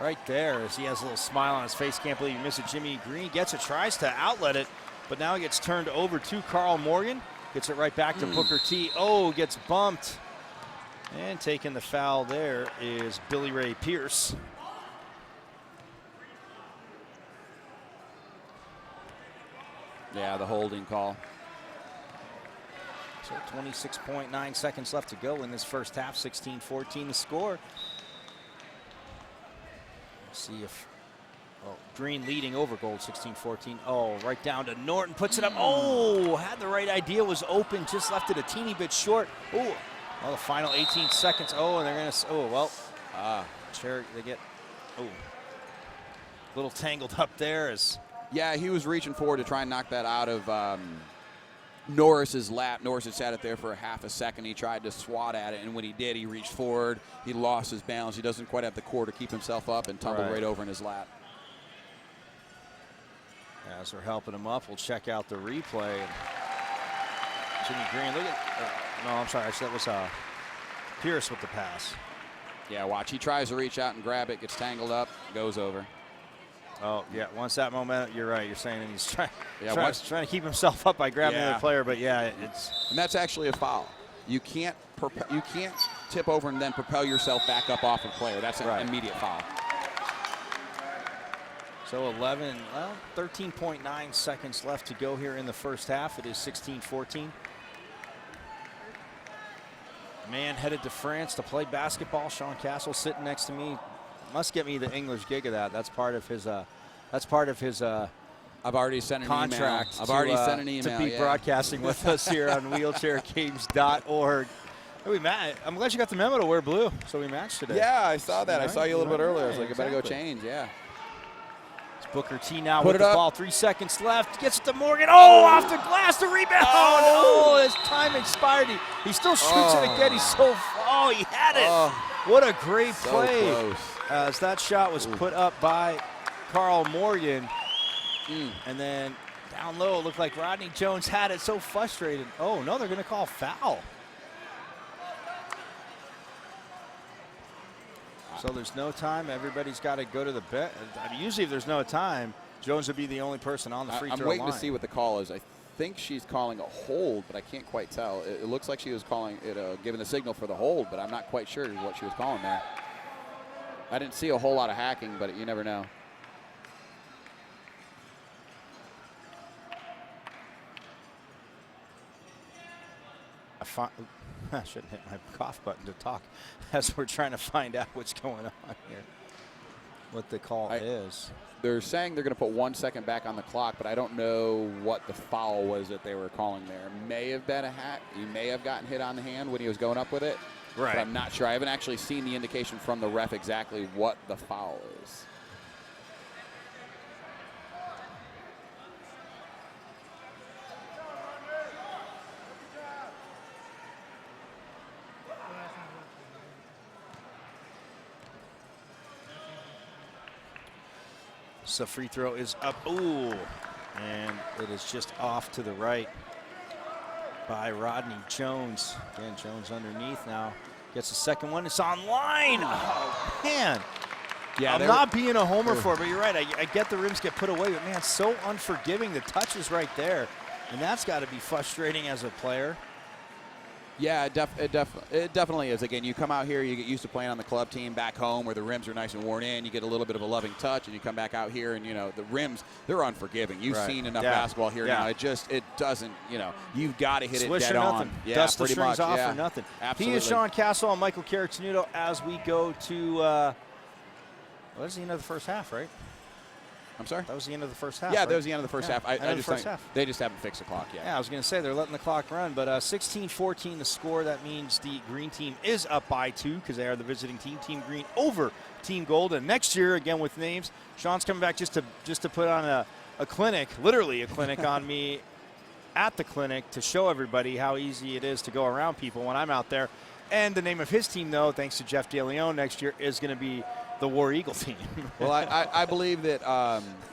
right there as he has a little smile on his face. Can't believe he missed it. Jimmy Green gets it, tries to outlet it, but now he gets turned over to Carl Morgan. Gets it right back to Booker T. Oh, gets bumped. And taking the foul there is Billy Ray Pierce. Yeah, the holding call. So 26.9 seconds left to go in this first half. 16-14 the score. Let's see if Green leading over Gold 16-14. Oh, right down to Norton, puts it up. Oh, had the right idea, was open, just left it a teeny bit short. Oh, well, the final 18 seconds. Oh, and they're going to, they get, a little tangled up there. Yeah, he was reaching forward to try and knock that out of Norris's lap. Norris had sat it there for a half a second. He tried to swat at it, and when he did, he reached forward. He lost his balance. He doesn't quite have the core to keep himself up and tumbled right over in his lap. As we're helping him up, we'll check out the replay. Jimmy Green, look at, no, I'm sorry, actually that was Pierce with the pass. Yeah, watch, he tries to reach out and grab it, gets tangled up, goes over. Oh, yeah, once that momentum, you're right, you're saying he's trying to keep himself up by grabbing the other player, but yeah, it's. And that's actually a foul. You can't tip over and then propel yourself back up off a player. That's an immediate foul. So 13.9 seconds left to go here in the first half. It is 16-14. Man headed to France to play basketball. Sean Castle sitting next to me. Must get me the English gig of that. That's part of his. I've already sent an contract. Email. I've already sent an email to be broadcasting with us here on wheelchairgames.org. I'm glad you got the memo to wear blue, so we matched today. Yeah, I saw that. I saw you a little bit earlier. I was like, I better go change. Yeah. Booker T now with the ball. 3 seconds left. Gets it to Morgan. Oh, off the glass. The rebound. Oh, his time expired. He still shoots it again. He's so. Oh, he had it. What a great play. Close. As that shot was put up by Carl Morgan. And then down low, it looked like Rodney Jones had it. So frustrated. Oh, no, they're going to call foul. So there's no time. Everybody's got to go to the bench. I mean, usually if there's no time, Jones would be the only person on the free throw line. I'm waiting to see what the call is. I think she's calling a hold, but I can't quite tell. It looks like she was calling it, giving the signal for the hold, but I'm not quite sure what she was calling there. I didn't see a whole lot of hacking, but you never know. I shouldn't hit my cough button to talk as we're trying to find out what's going on here, what the call is. They're saying they're going to put 1 second back on the clock, but I don't know what the foul was that they were calling there. May have been a hack. He may have gotten hit on the hand when he was going up with it. Right. But I'm not sure. I haven't actually seen the indication from the ref exactly what the foul is. So free throw is up. Ooh, and it is just off to the right by Rodney Jones. Again, Jones underneath now. Gets the second one. It's online. Oh, man. Yeah, I'm not being a homer for it, but you're right. I get the rims get put away, but, man, so unforgiving. The touch is right there, and that's got to be frustrating as a player. Yeah, it definitely is. Again, you come out here, you get used to playing on the club team back home where the rims are nice and worn in. You get a little bit of a loving touch, and you come back out here, and, you know, the rims, they're unforgiving. You've seen enough basketball here now. It doesn't, you know, you've got to hit it dead on. Yeah, dust the strings off or nothing. Absolutely. He is Sean Castle and Michael Caratanudo as we go to, well, this is the end of the first half, right? I'm sorry? That was the end of the first half. Yeah, right? that was the end of the first half. I End of just the first think half. they just haven't fixed the clock yet. Yeah, I was going to say they're letting the clock run, but 16-14 the score. That means the green team is up by 2 because they are the visiting team. Team Green over Team Gold. And next year, again with names, Sean's coming back just to put on a clinic, literally a clinic on me at the clinic to show everybody how easy it is to go around people when I'm out there. And the name of his team, though, thanks to Jeff DeLeon next year, is going to be the War Eagle team. Well, I believe that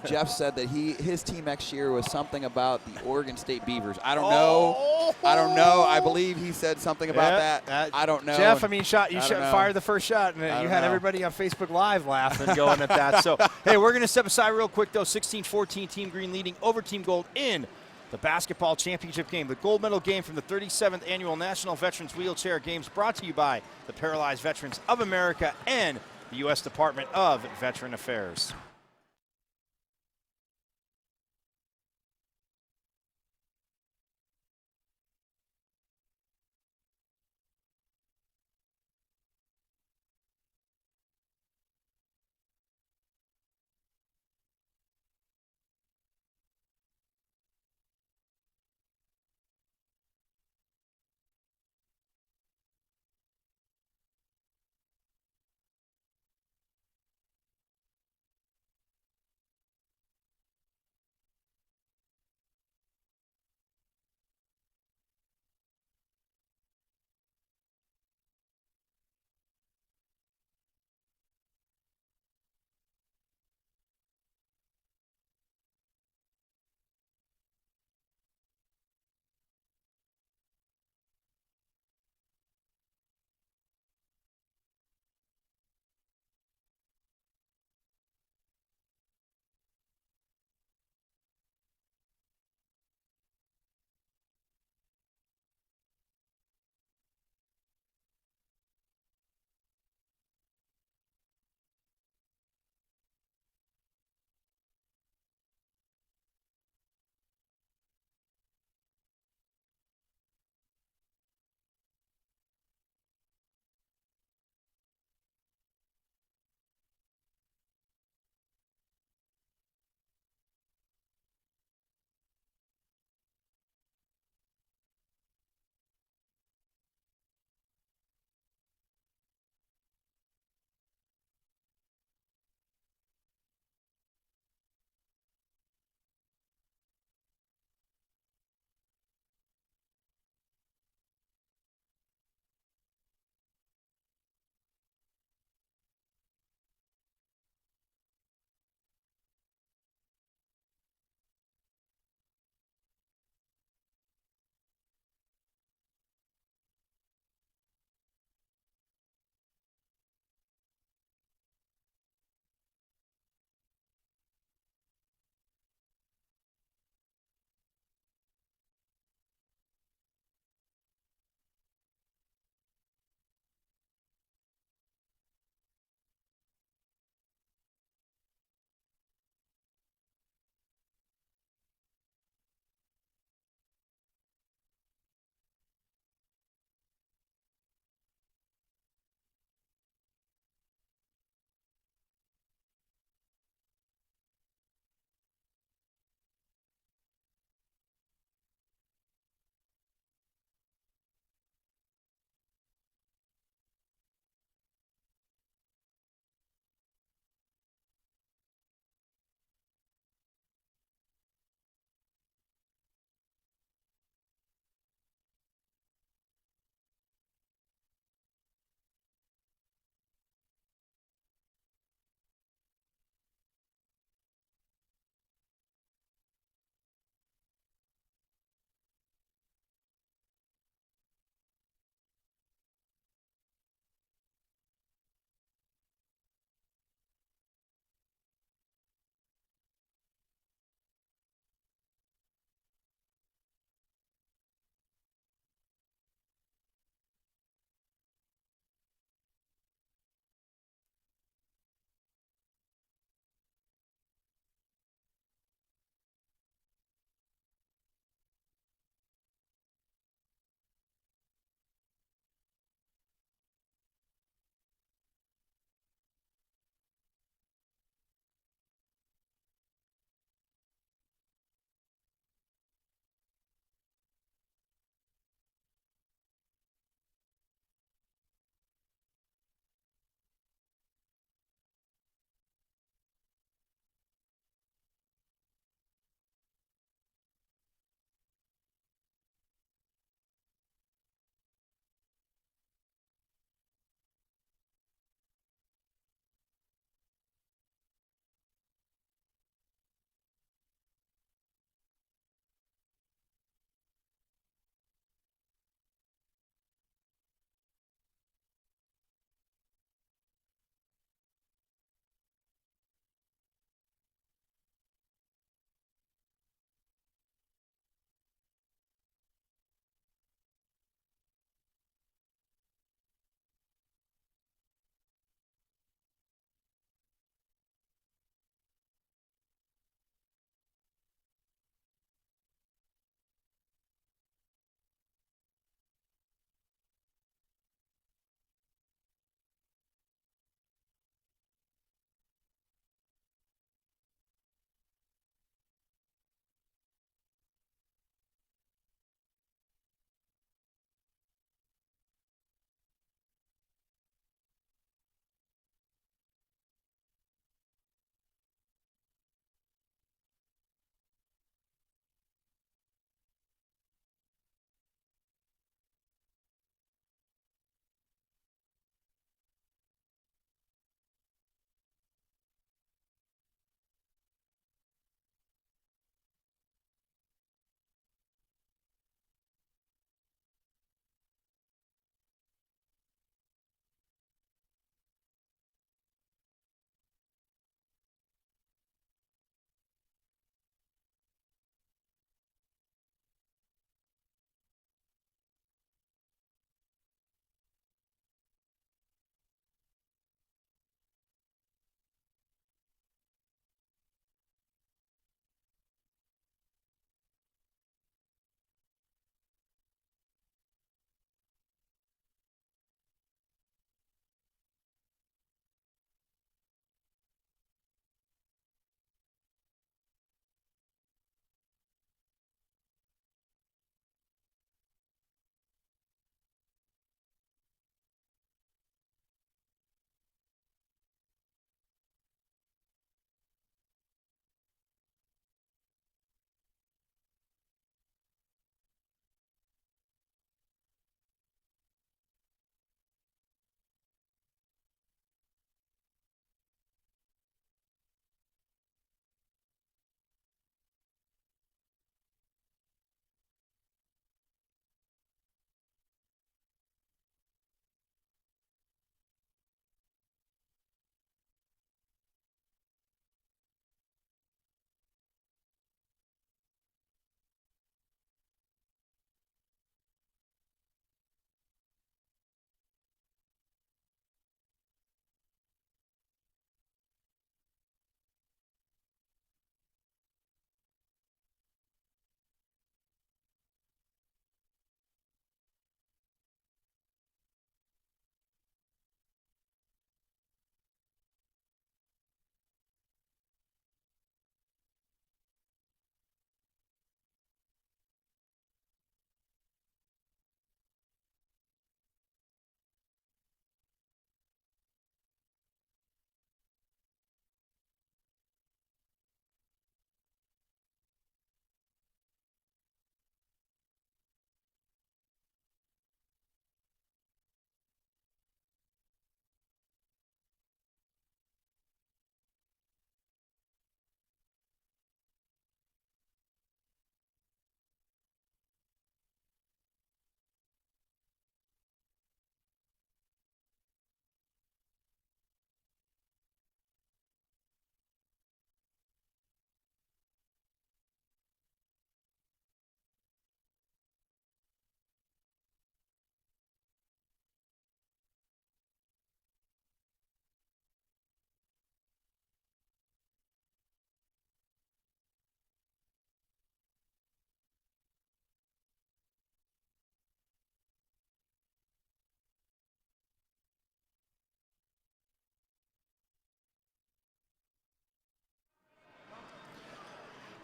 Jeff said that his team next year was something about the Oregon State Beavers. I don't know. I don't know. I believe he said something about that. I don't know. Jeff, I mean, fired the first shot, and you had everybody on Facebook Live laughing, going at that. So, hey, we're going to step aside real quick, though. 16-14, Team Green leading over Team Gold in the basketball championship game, the gold medal game from the 37th Annual National Veterans Wheelchair Games, brought to you by the Paralyzed Veterans of America and the U.S. Department of Veteran Affairs.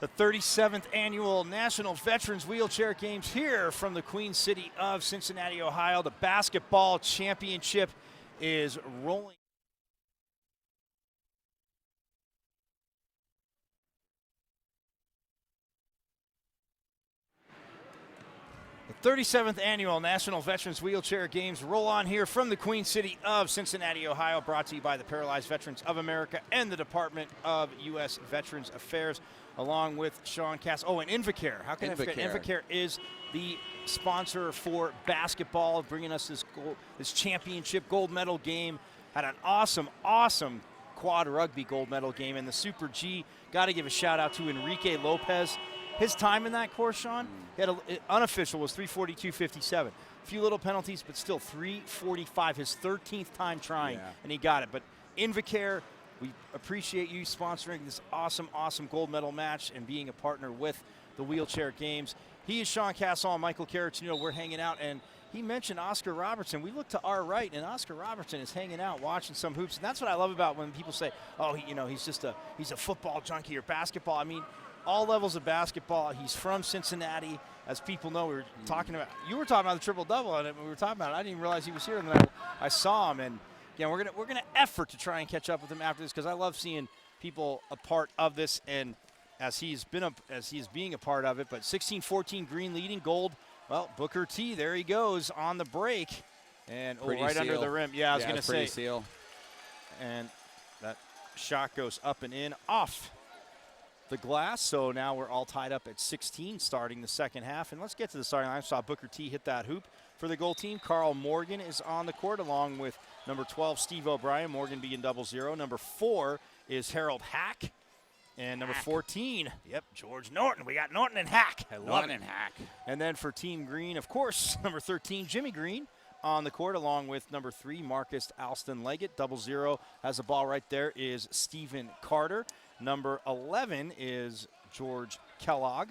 The 37th Annual National Veterans Wheelchair Games here from the Queen City of Cincinnati, Ohio. The basketball championship is rolling. The 37th Annual National Veterans Wheelchair Games roll on here from the Queen City of Cincinnati, Ohio, brought to you by the Paralyzed Veterans of America and the Department of U.S. Veterans Affairs, along with Sean Cass. Oh, and Invacare. How can I forget? Invacare is the sponsor for basketball, bringing us this championship gold medal game. Had an awesome quad rugby gold medal game. And the Super G, got to give a shout out to Enrique Lopez. His time in that course, Sean, he had unofficial was 3:42.57. A few little penalties, but still 3:45. His 13th time trying, and he got it. But Invacare, we appreciate you sponsoring this awesome gold medal match and being a partner with the Wheelchair Games. He is Sean Castle and Michael Caracino. We're hanging out, and he mentioned Oscar Robertson. We look to our right, and Oscar Robertson is hanging out watching some hoops. And that's what I love about when people say, oh, he's a football junkie or basketball. I mean, all levels of basketball. He's from Cincinnati. As people know, we were talking about, you were talking about the triple-double, and we were talking about it. I didn't even realize he was here, and then I saw him. And again, we're gonna effort to try and catch up with him after this, because I love seeing people a part of this, and as he's being a part of it. But 16-14 green leading gold. Well, Booker T, there he goes on the break, and right under the rim. Yeah, I was gonna say. Seal. And that shot goes up and in off the glass, so now we're all tied up at 16 starting the second half. And let's get to the starting line. I saw Booker T hit that hoop for the goal team. Carl Morgan is on the court along with number 12, Steve O'Brien. Morgan being 0-0. Number 4 is Harold Hack. And number 14, George Norton. We got Norton and Hack. I love it. Hack. And then for Team Green, of course, number 13, Jimmy Green on the court, along with number 3, Marcus Alston Leggett. 0-0 has the ball right there is Stephen Carter. Number 11 is George Kellogg.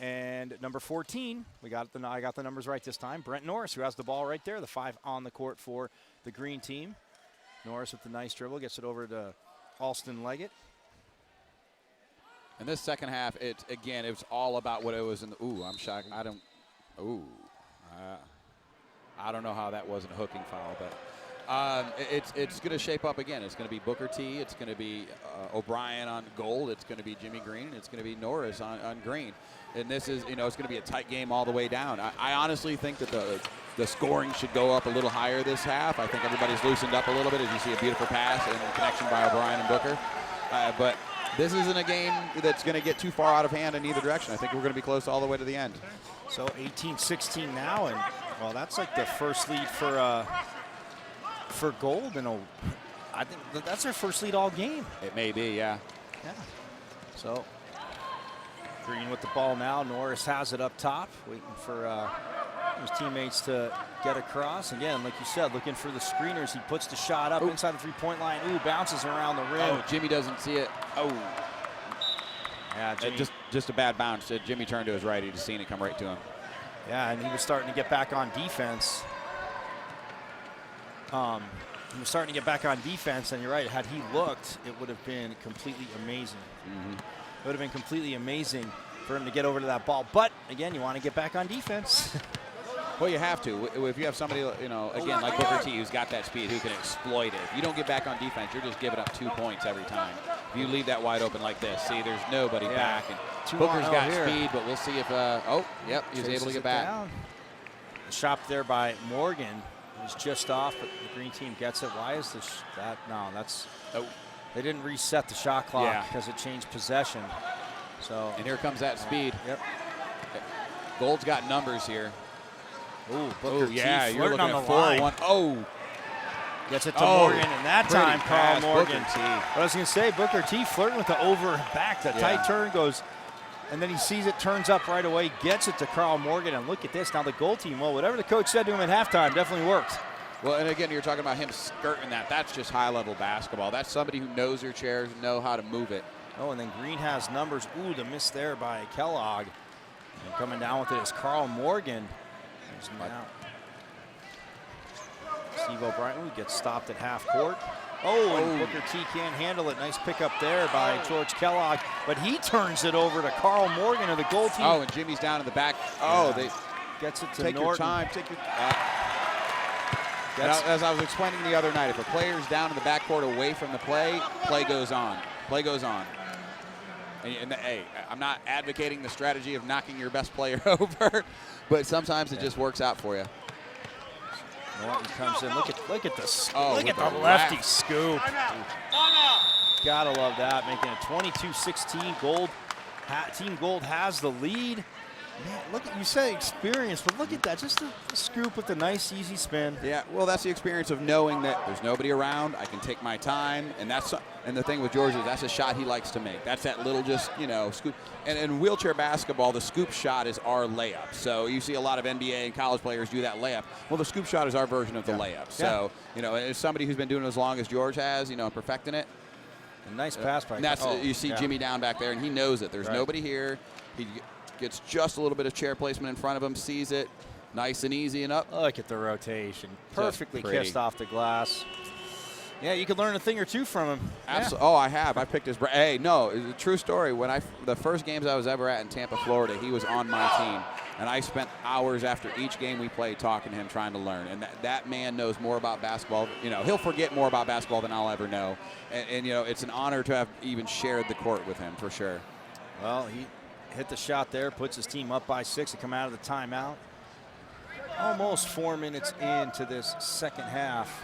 And number 14, I got the numbers right this time, Brent Norris, who has the ball right there, the 5 on the court for the green team. Norris with the nice dribble, gets it over to Alston Leggett. In this second half, it was all about what it was in the, I'm shocked. I don't know how that wasn't a hooking foul, but it's going to shape up again. It's going to be Booker T. It's going to be O'Brien on gold. It's going to be Jimmy Green. It's going to be Norris on green. And this is, it's going to be a tight game all the way down. I honestly think that the scoring should go up a little higher this half. I think everybody's loosened up a little bit as you see a beautiful pass and connection by O'Brien and Booker. But this isn't a game that's going to get too far out of hand in either direction. I think we're going to be close all the way to the end. So 18-16 now, and well, that's like the first lead for gold, and I think that's their first lead all game. It may be, yeah. So Green with the ball now. Norris has it up top, waiting for his teammates to get across. Again, like you said, looking for the screeners. He puts the shot up inside the three-point line. Bounces around the rim. Oh, Jimmy doesn't see it. Yeah, Jimmy. Just a bad bounce. Jimmy turned to his right. He just seen it come right to him. Yeah, and he was starting to get back on defense. He was starting to get back on defense, and you're right. Had he looked, it would have been completely amazing. It would have been completely amazing for him to get over to that ball. But again, you want to get back on defense. Well, you have to. If you have somebody, again, like Booker T, who's got that speed, who can exploit it. If you don't get back on defense, you're just giving up 2 points every time. If you leave that wide open like this, see, there's nobody back. And Booker's got speed, but we'll see if, he was able to get back. Down. The shot there by Morgan was just off, but the green team gets it. Why is this? They didn't reset the shot clock because it changed possession. So. And here comes that speed. Gold's got numbers here. Booker T flirting on the line. Gets it to Morgan, and that time Carl Morgan. Booker T. What I was going to say, Booker T flirting with the over and back. The tight turn goes, and then he sees it, turns up right away, gets it to Carl Morgan, and look at this. Now the goal team, well, whatever the coach said to him at halftime definitely worked. Well, and again, you're talking about him skirting that. That's just high-level basketball. That's somebody who knows their chairs and know how to move it. And then Green has numbers. The miss there by Kellogg. And coming down with it is Carl Morgan. Now Steve O'Brien gets stopped at half court. And Booker T can't handle it. Nice pickup there by George Kellogg, but he turns it over to Carl Morgan of the goal team. And Jimmy's down in the back. They gets it to take Norton. Your time. Take your. As I was explaining the other night, if a player's down in the backcourt away from the play goes on. Play goes on. And hey, I'm not advocating the strategy of knocking your best player over, but sometimes it just works out for you. Norton comes in. Look at this. Look at the lefty scoop. Gotta love that. Making it 22-16. Gold. Team Gold has the lead. Man, look at, you said experience, but look at that. Just the scoop with the nice, easy spin. Yeah, well, that's the experience of knowing that there's nobody around. I can take my time, and the thing with George is that's a shot he likes to make. That's that little scoop. And in wheelchair basketball, the scoop shot is our layup. So you see a lot of NBA and college players do that layup. Well, the scoop shot is our version of the layup. So, as somebody who's been doing it as long as George has, perfecting it. A nice pass by. You see Jimmy down back there, and he knows it. There's nobody here. He gets just a little bit of chair placement in front of him, sees it, nice and easy and up. Look at the rotation. Perfectly kissed off the glass. Yeah, you could learn a thing or two from him. Absolutely. Oh, I have. I picked his brain. Hey, no, it's a true story. The first games I was ever at in Tampa, Florida, he was on my team. And I spent hours after each game we played talking to him, trying to learn. And that man knows more about basketball. He'll forget more about basketball than I'll ever know. And it's an honor to have even shared the court with him, for sure. Well, he hit the shot there, puts his team up by 6 to come out of the timeout. Almost 4 minutes into this second half.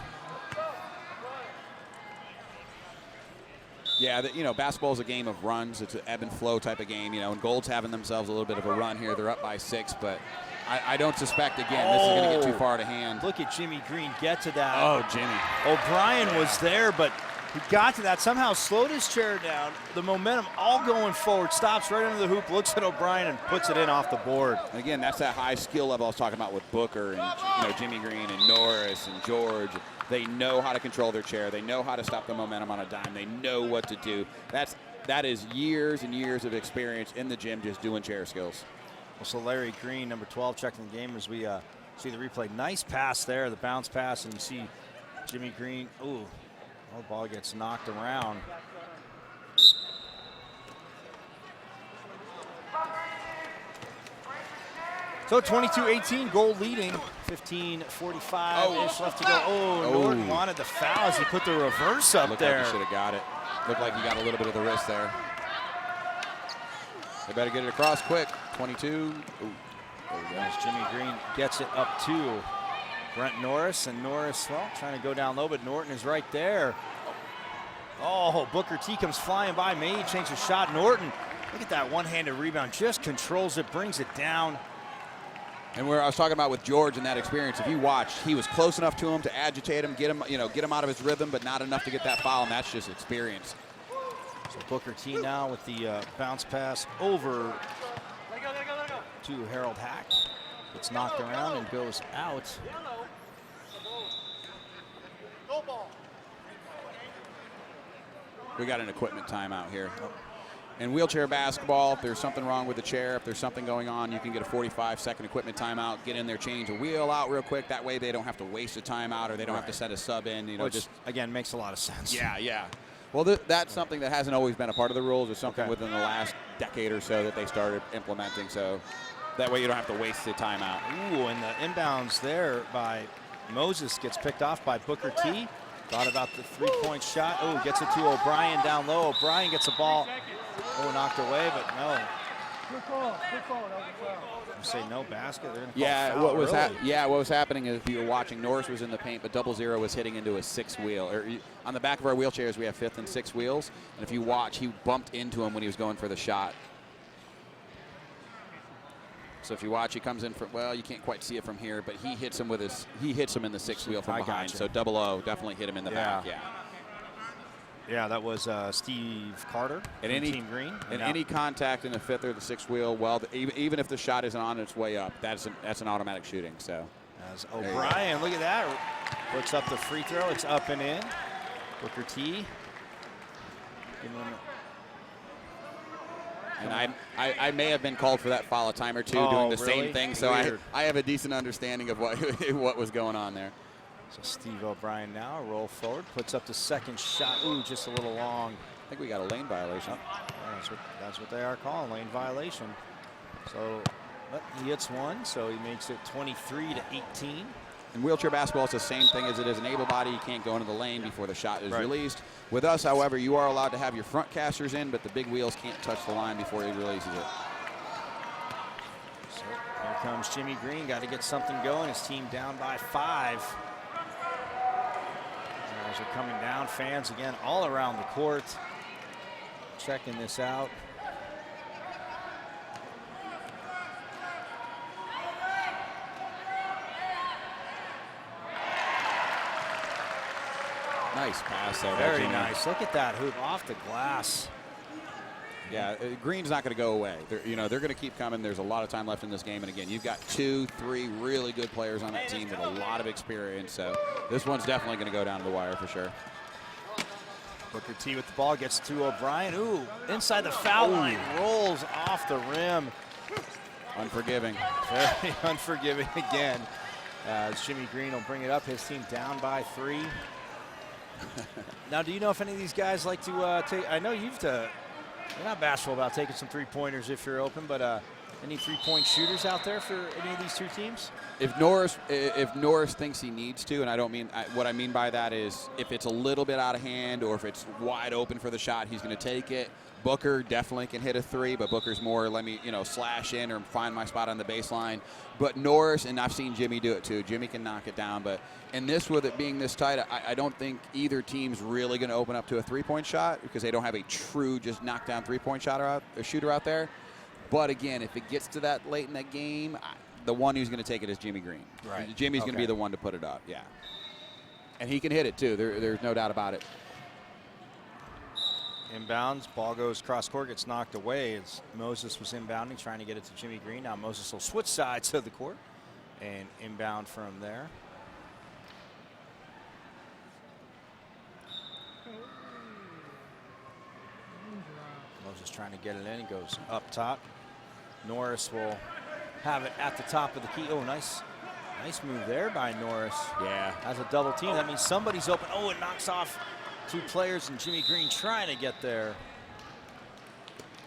Yeah, basketball is a game of runs. It's an ebb and flow type of game, and Gold's having themselves a little bit of a run here. They're up by 6, but I don't suspect, again, this is going to get too far to hand. Look at Jimmy Green get to that. Oh, Jimmy. O'Brien was there, but he got to that, somehow slowed his chair down. The momentum all going forward, stops right under the hoop, looks at O'Brien and puts it in off the board. Again, that's that high skill level I was talking about with Booker and Jimmy Green and Norris and George. They know how to control their chair. They know how to stop the momentum on a dime. They know what to do. That is years and years of experience in the gym just doing chair skills. Well, so Larry Green, number 12, checking the game as we see the replay. Nice pass there, the bounce pass, and you see Jimmy Green. Ooh. The ball gets knocked around. So 22-18, Gold leading. 15:45-ish left to go. Norton wanted the foul as he put the reverse up there. Looked like he should have got it. Looked like he got a little bit of the wrist there. They better get it across quick. 22. As Jimmy Green gets it up to Brent Norris, and Norris, well, trying to go down low, but Norton is right there. Oh, Booker T comes flying by. May change the shot. Norton, look at that one-handed rebound. Just controls it, brings it down. And where I was talking about with George and that experience, if you watched, he was close enough to him to agitate him, get him out of his rhythm, but not enough to get that foul, and that's just experience. So Booker T now with the bounce pass over to Harold Hack. It's knocked around and goes out. We got an equipment timeout here. In wheelchair basketball, if there's something wrong with the chair, if there's something going on, you can get a 45-second equipment timeout, get in there, change a wheel out real quick. That way they don't have to waste a timeout or they don't have to set a sub in. Which, again, makes a lot of sense. Yeah. Well, that's something that hasn't always been a part of the rules. It's something within the last decade or so that they started implementing. So that way you don't have to waste the timeout. Ooh, and the inbounds there by Moses gets picked off by Booker T. Thought about the three-point shot. Oh, gets it to O'Brien down low. O'Brien gets the ball. Knocked away, but no. Good call. You say no basket. What was happening is if you were watching, Norris was in the paint, but 0-0 was hitting into a sixth wheel. On the back of our wheelchairs, we have fifth and sixth wheels, and if you watch, he bumped into him when he was going for the shot. So if you watch, he comes in you can't quite see it from here, but he hits him in the sixth wheel from behind. So 0-0 definitely hit him in the back. Yeah, that was Steve Carter and Team Green. And any contact in the fifth or the sixth wheel, even if the shot isn't on its way up, that's an automatic shooting. So as O'Brien, look at that, puts up the free throw. It's up and in. Booker T. And I may have been called for that foul a time or two doing the same thing, so I have a decent understanding of what was going on there. So Steve O'Brien now roll forward, puts up the second shot. Ooh, just a little long. I think we got a lane violation. Oh, that's what they are calling, lane violation. So but he hits one, so he makes it 23 to 18. In wheelchair basketball, it's the same thing as it is in able body. You can't go into the lane before the shot is right. released. With us, however, you are allowed to have your front casters in, but the big wheels can't touch the line before he releases it. So here comes Jimmy Green. Got to get something going. His team down by 5. As they're coming down, fans again all around the court checking this out. Nice pass there. Very nice. Look at that hoop off the glass. Yeah, Green's not going to go away. They're going to keep coming. There's a lot of time left in this game. And again, you've got 2, 3 really good players on that team with a lot of experience. So this one's definitely going to go down to the wire for sure. Booker T with the ball, gets to O'Brien. Ooh, inside the foul line, rolls off the rim. Unforgiving. Very unforgiving again. As Jimmy Green will bring it up. His team down by 3. Now, do you know if any of these guys like to take? I know you're not bashful about taking some 3-pointers if you're open, but any 3-point shooters out there for any of these 2 teams? If Norris thinks he needs to, and I don't mean what I mean by that is if it's a little bit out of hand or if it's wide open for the shot, he's going to take it. Booker definitely can hit a 3, but Booker's more let me slash in or find my spot on the baseline. But Norris, and I've seen Jimmy do it too. Jimmy can knock it down, but in this, with it being this tight, I don't think either team's really going to open up to a 3-point shot because they don't have a true just knockdown 3-point shooter out there. But again, if it gets to that late in that game, the one who's going to take it is Jimmy Green. Right. Jimmy's going to be the one to put it up. Yeah, and he can hit it too. There's no doubt about it. Inbounds, ball goes cross court, gets knocked away as Moses was inbounding, trying to get it to Jimmy Green. Now Moses will switch sides of the court and inbound from there. Moses trying to get it in. He goes up top. Norris will have it at the top of the key. Oh, nice move there by Norris. Yeah. As a double team, that means somebody's open. Oh, it knocks off 2 players, and Jimmy Green trying to get there.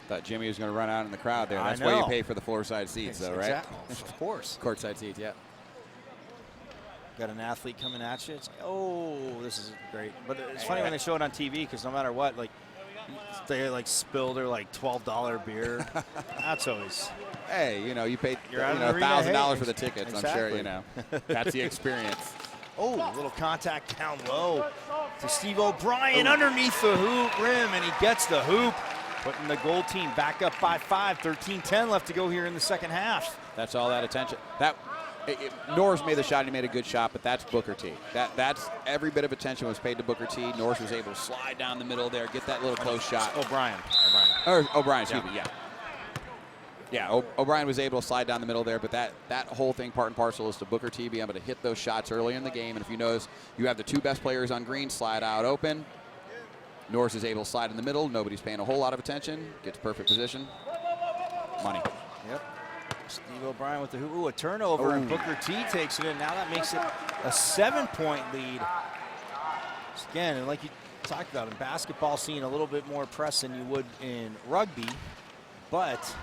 Thought Jimmy was going to run out in the crowd there. That's why you pay for the floor side seats, though, right? Of course. Courtside seats, yeah. Got an athlete coming at you. It's like, oh, this is great. But it's funny when they show it on TV because no matter what, like, they like spill their like $12 beer. That's always. Hey, you paid $1,000 for the tickets. Exactly. I'm sure that's the experience. Oh, a little contact down low to Steve O'Brien underneath the hoop rim, and he gets the hoop, putting the gold team back up by 5. 13-10 left to go here in the second half. That's all that attention. Norris made the shot. He made a good shot, but that's Booker T. That's every bit of attention was paid to Booker T. Norris was able to slide down the middle there, get that little close shot. O'Brien. O'Brien, excuse me, yeah. Yeah, O'Brien was able to slide down the middle there, but that whole thing, part and parcel, is to Booker T being able to hit those shots early in the game. And if you notice, you have the 2 best players on Green slide out open. Norris is able to slide in the middle. Nobody's paying a whole lot of attention. Gets perfect position. Money. Yep. Steve O'Brien with the hoop. Ooh, a turnover, and Booker T takes it in. Now that makes it a 7-point lead. Again, and like you talked about, in basketball, seeing a little bit more press than you would in rugby, but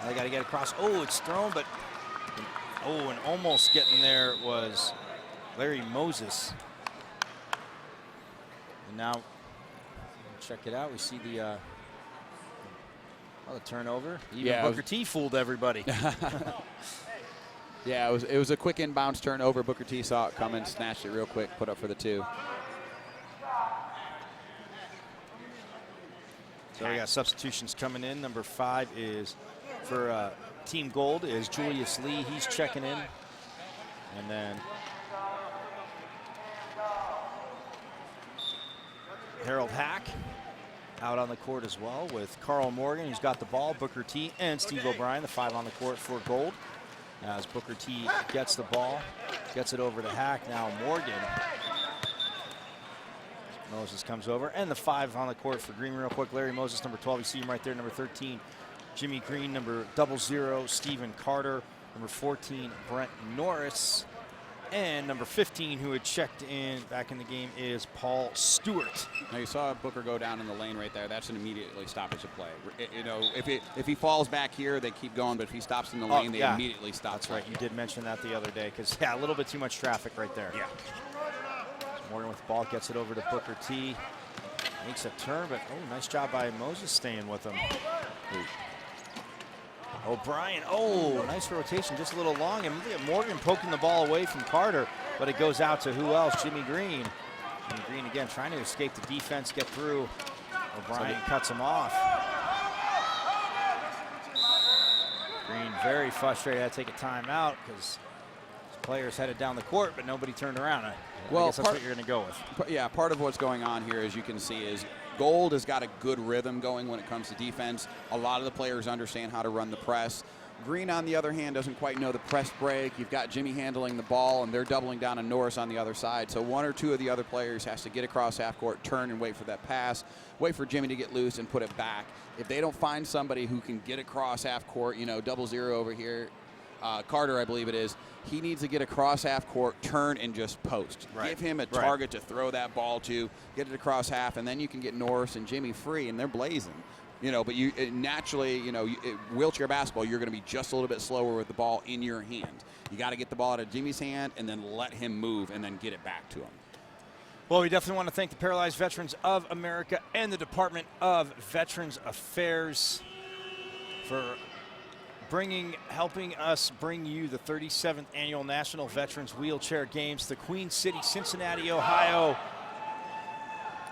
they got to get across. Oh, it's thrown, but and almost getting there was Larry Moses. And now, check it out. We see the turnover. Even Booker T fooled everybody. Yeah, it was a quick inbounds turnover. Booker T saw it coming, snatched it real quick, put up for the 2. So we got substitutions coming in. Number 5 is for Team Gold is Julius Lee. He's checking in. And then Harold Hack out on the court as well with Carl Morgan, who's got the ball, Booker T, and Steve O'Brien, the 5 on the court for Gold. As Booker T gets the ball, gets it over to Hack. Now Morgan. Moses comes over, and the 5 on the court for Green real quick. Larry Moses, number 12. You see him right there, number 13. Jimmy Green, number 00. Stephen Carter, number 14. Brent Norris. And number 15, who had checked in back in the game, is Paul Stewart. Now you saw Booker go down in the lane right there. That's an immediately stoppage of play. You know, if he falls back here, they keep going. But if he stops in the lane, they immediately stop. That's right. You did mention that the other day because, yeah, a little bit too much traffic right there. Yeah. Morgan with the ball gets it over to Booker T. Makes a turn, but nice job by Moses staying with him. O'Brien, nice rotation, just a little long. And Morgan poking the ball away from Carter, but it goes out to who else? Jimmy Green. Jimmy Green again trying to escape the defense, get through. O'Brien cuts him off. Green very frustrated, had to take a timeout because players headed down the court, but nobody turned around. I guess that's what you're going to go with. Yeah, part of what's going on here, as you can see, is Gold has got a good rhythm going when it comes to defense. A lot of the players understand how to run the press. Green, on the other hand, doesn't quite know the press break. You've got Jimmy handling the ball, and they're doubling down on Norris on the other side. So one or two of the other players has to get across half court, turn and wait for that pass, wait for Jimmy to get loose and put it back. If they don't find somebody who can get across half court, 0-0 over here, Carter, I believe it is, he needs to get across half court, turn, and just post. Right. Give him a target to throw that ball to, get it across half, and then you can get Norris and Jimmy free, and they're blazing. But naturally, wheelchair basketball, you're going to be just a little bit slower with the ball in your hand. You got to get the ball out of Jimmy's hand and then let him move and then get it back to him. Well, we definitely want to thank the Paralyzed Veterans of America and the Department of Veterans Affairs for helping us bring you the 37th Annual National Veterans Wheelchair Games, the Queen City, Cincinnati, Ohio.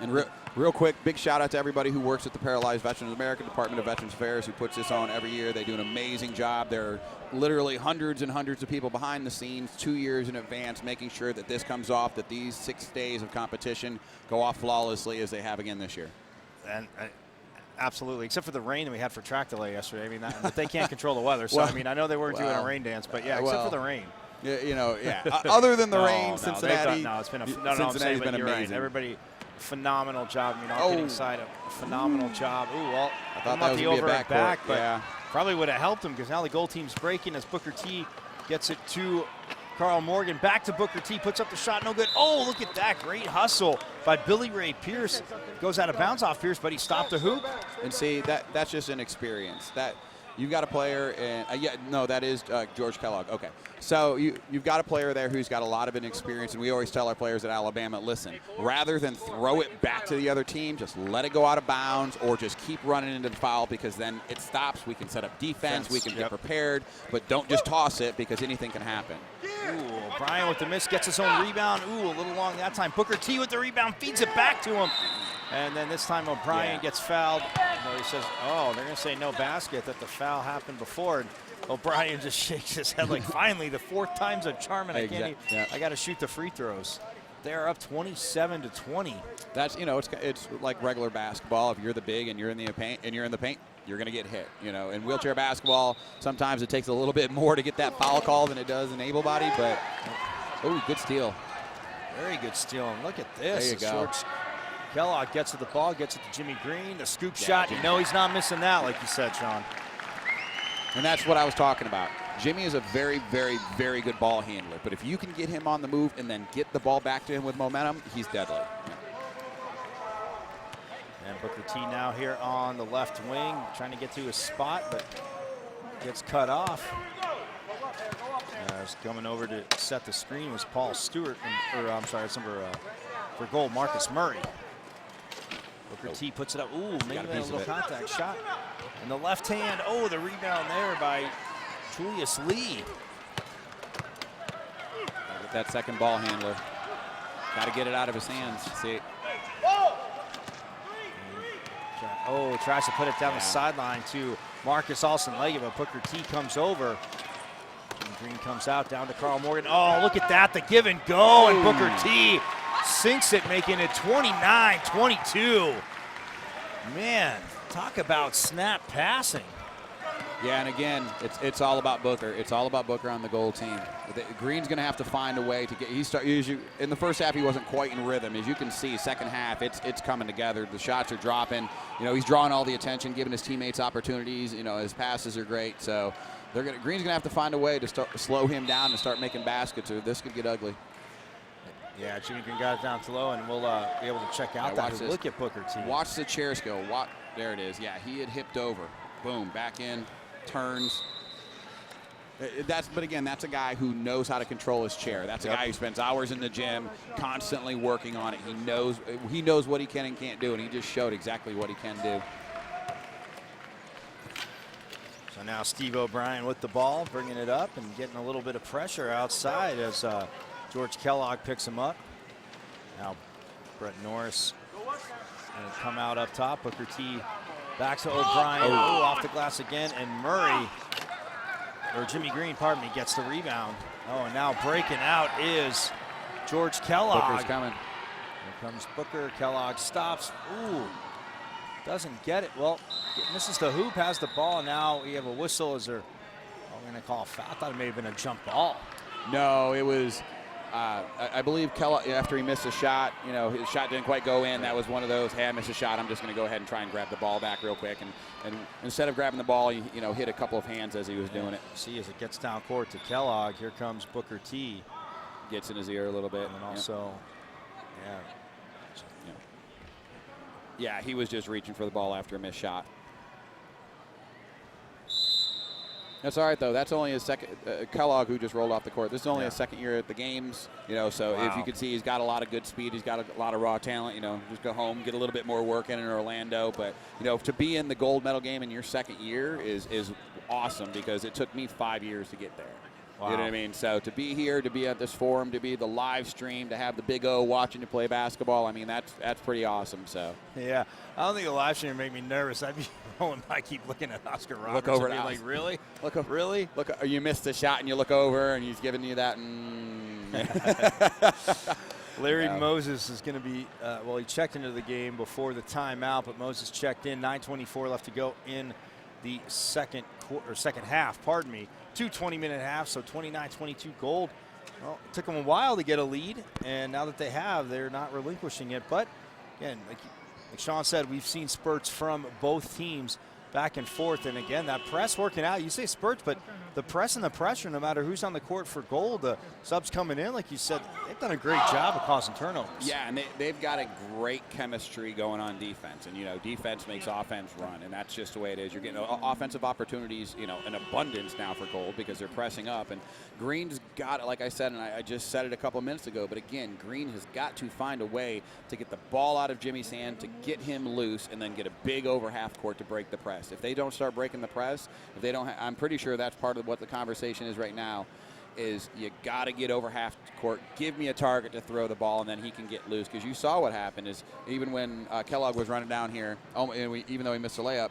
And real quick, big shout out to everybody who works at the Paralyzed Veterans of America, Department of Veterans Affairs, who puts this on every year. They do an amazing job. There are literally hundreds and hundreds of people behind the scenes 2 years in advance making sure that this comes off, that these 6 days of competition go off flawlessly as they have again this year. And absolutely, except for the rain that we had for track delay yesterday. I mean, but they can't control the weather. So, I know they weren't doing a rain dance, but except for the rain. Other than the rain, Cincinnati. It's been Cincinnati's been amazing. Right. Everybody, phenomenal job. All kidding aside, a phenomenal job. I thought that was the going to over be a and back, but yeah. probably would have helped him because now the goal team's breaking as Booker T gets it to Carl Morgan. Back to Booker T, puts up the shot, no good. Oh, look at that, great hustle by Billy Ray Pierce. Goes out of bounds off Pierce, but he stopped the hoop. And see, that's just an experience. That you've got a player, and that is George Kellogg. Okay, so you've got a player there who's got a lot of experience, and we always tell our players at Alabama, listen, rather than throw it back to the other team, just let it go out of bounds or just keep running into the foul because then it stops. We can set up defense, we can get prepared, but don't just toss it because anything can happen. Ooh, O'Brien with the miss, gets his own rebound. Ooh, a little long that time. Booker T with the rebound, feeds it back to him. And then this time O'Brien gets fouled. He says, they're going to say no basket, that the foul happened before. And O'Brien just shakes his head like, finally, the 4th time's a charm, and I got to shoot the free throws. They're up 27-20. That's, it's like regular basketball. If you're the big and you're in the paint, you're going to get hit. In wheelchair basketball, sometimes it takes a little bit more to get that foul call than it does in able body, but good steal. Very good steal. And look at this. There you go. Kellogg gets to the ball, gets it to Jimmy Green, the scoop shot. He's not missing that, like you said, Sean. And that's what I was talking about. Jimmy is a very, very, very good ball handler, but if you can get him on the move and then get the ball back to him with momentum, he's deadly. And Booker T now here on the left wing, trying to get to his spot, but gets cut off. Coming over to set the screen was Paul Stewart, it's number for goal, Marcus Murray. Booker T puts it up. Ooh, maybe a little contact shot. And the left hand, the rebound there by Julius Lee. Get that second ball handler. Got to get it out of his hands. See. Tries to put it down the sideline to Marcus Alston-Legge, but Booker T comes over. And Green comes out down to Carl Morgan. Oh, look at that, the give and go, and Booker T sinks it, making it 29-22. Man, talk about snap passing. Yeah, and again, it's all about Booker. It's all about Booker on the goal team. Green's going to have to find a way to get. In the first half, he wasn't quite in rhythm. As you can see, second half, it's coming together. The shots are dropping. He's drawing all the attention, giving his teammates opportunities. His passes are great. So, Green's gonna have to find a way to slow him down and start making baskets, or this could get ugly. Yeah, Jimmy Green got it down to low, and we'll be able to check out that. Look at Booker T. Watch the chair skill. There it is. Yeah, he had hipped over. Boom, back in, turns. But again, that's a guy who knows how to control his chair. That's a guy who spends hours in the gym, constantly working on it. He knows what he can and can't do, and he just showed exactly what he can do. So now Steve O'Brien with the ball, bringing it up and getting a little bit of pressure outside as George Kellogg picks him up. Now Brett Norris going to come out up top. Booker T back to O'Brien. Oh, off the glass again, and Jimmy Green, pardon me, gets the rebound. Oh, and now breaking out is George Kellogg. Booker's coming. Here comes Booker. Kellogg stops. Ooh, doesn't get it. Well, misses the hoop, has the ball. Now we have a whistle. We're going to call a foul. I thought it may have been a jump ball. No, it was. I believe Kellogg, after he missed a shot, his shot didn't quite go in. That was one of those, hey, I missed a shot. I'm just going to go ahead and try and grab the ball back real quick. And instead of grabbing the ball, he hit a couple of hands as he was doing it. See, as it gets down court to Kellogg, here comes Booker T. Gets in his ear a little bit. And also, yeah, he was just reaching for the ball after a missed shot. That's all right, though. That's only his second. Kellogg, who just rolled off the court. This is only his second year at the games. So if you can see, he's got a lot of good speed. He's got a lot of raw talent. Just go home, get a little bit more work in Orlando. But to be in the gold medal game in your second year is awesome, because it took me 5 years to get there. Wow. You know what I mean? So to be here, to be at this forum, to be the live stream, to have the Big O watching you play basketball, I mean, that's pretty awesome. So yeah, I don't think the live stream would make me nervous. I'd be rolling by, keep looking at Oscar Roberts. Look over and at be like, really? Really? You missed the shot and you look over and he's giving you that. Larry Moses is going to be, he checked into the game before the timeout, but Moses checked in. 9:24 left to go in the second half, 2 20-minute halves, so 29-22 gold. Well, it took them a while to get a lead, and now that they have, they're not relinquishing it. But again, like Sean said, we've seen spurts from both teams back and forth. And again, that press working out. You say spurts, but the press and the pressure, no matter who's on the court for gold, the subs coming in, like you said, they've done a great job of causing turnovers. Yeah, and they've got a great chemistry going on defense. And, defense makes offense run, and that's just the way it is. You're getting offensive opportunities, in abundance now for gold because they're pressing up. And Green's got it, like I said, and I just said it a couple minutes ago, but again, Green has got to find a way to get the ball out of Jimmy's hand, to get him loose, and then get a big over half court to break the press. If they don't start breaking the press, if they don't, I'm pretty sure that's part of what the conversation is right now, is you got to get over half court, give me a target to throw the ball, and then he can get loose. Because you saw what happened is even when Kellogg was running down here, even though he missed a layup,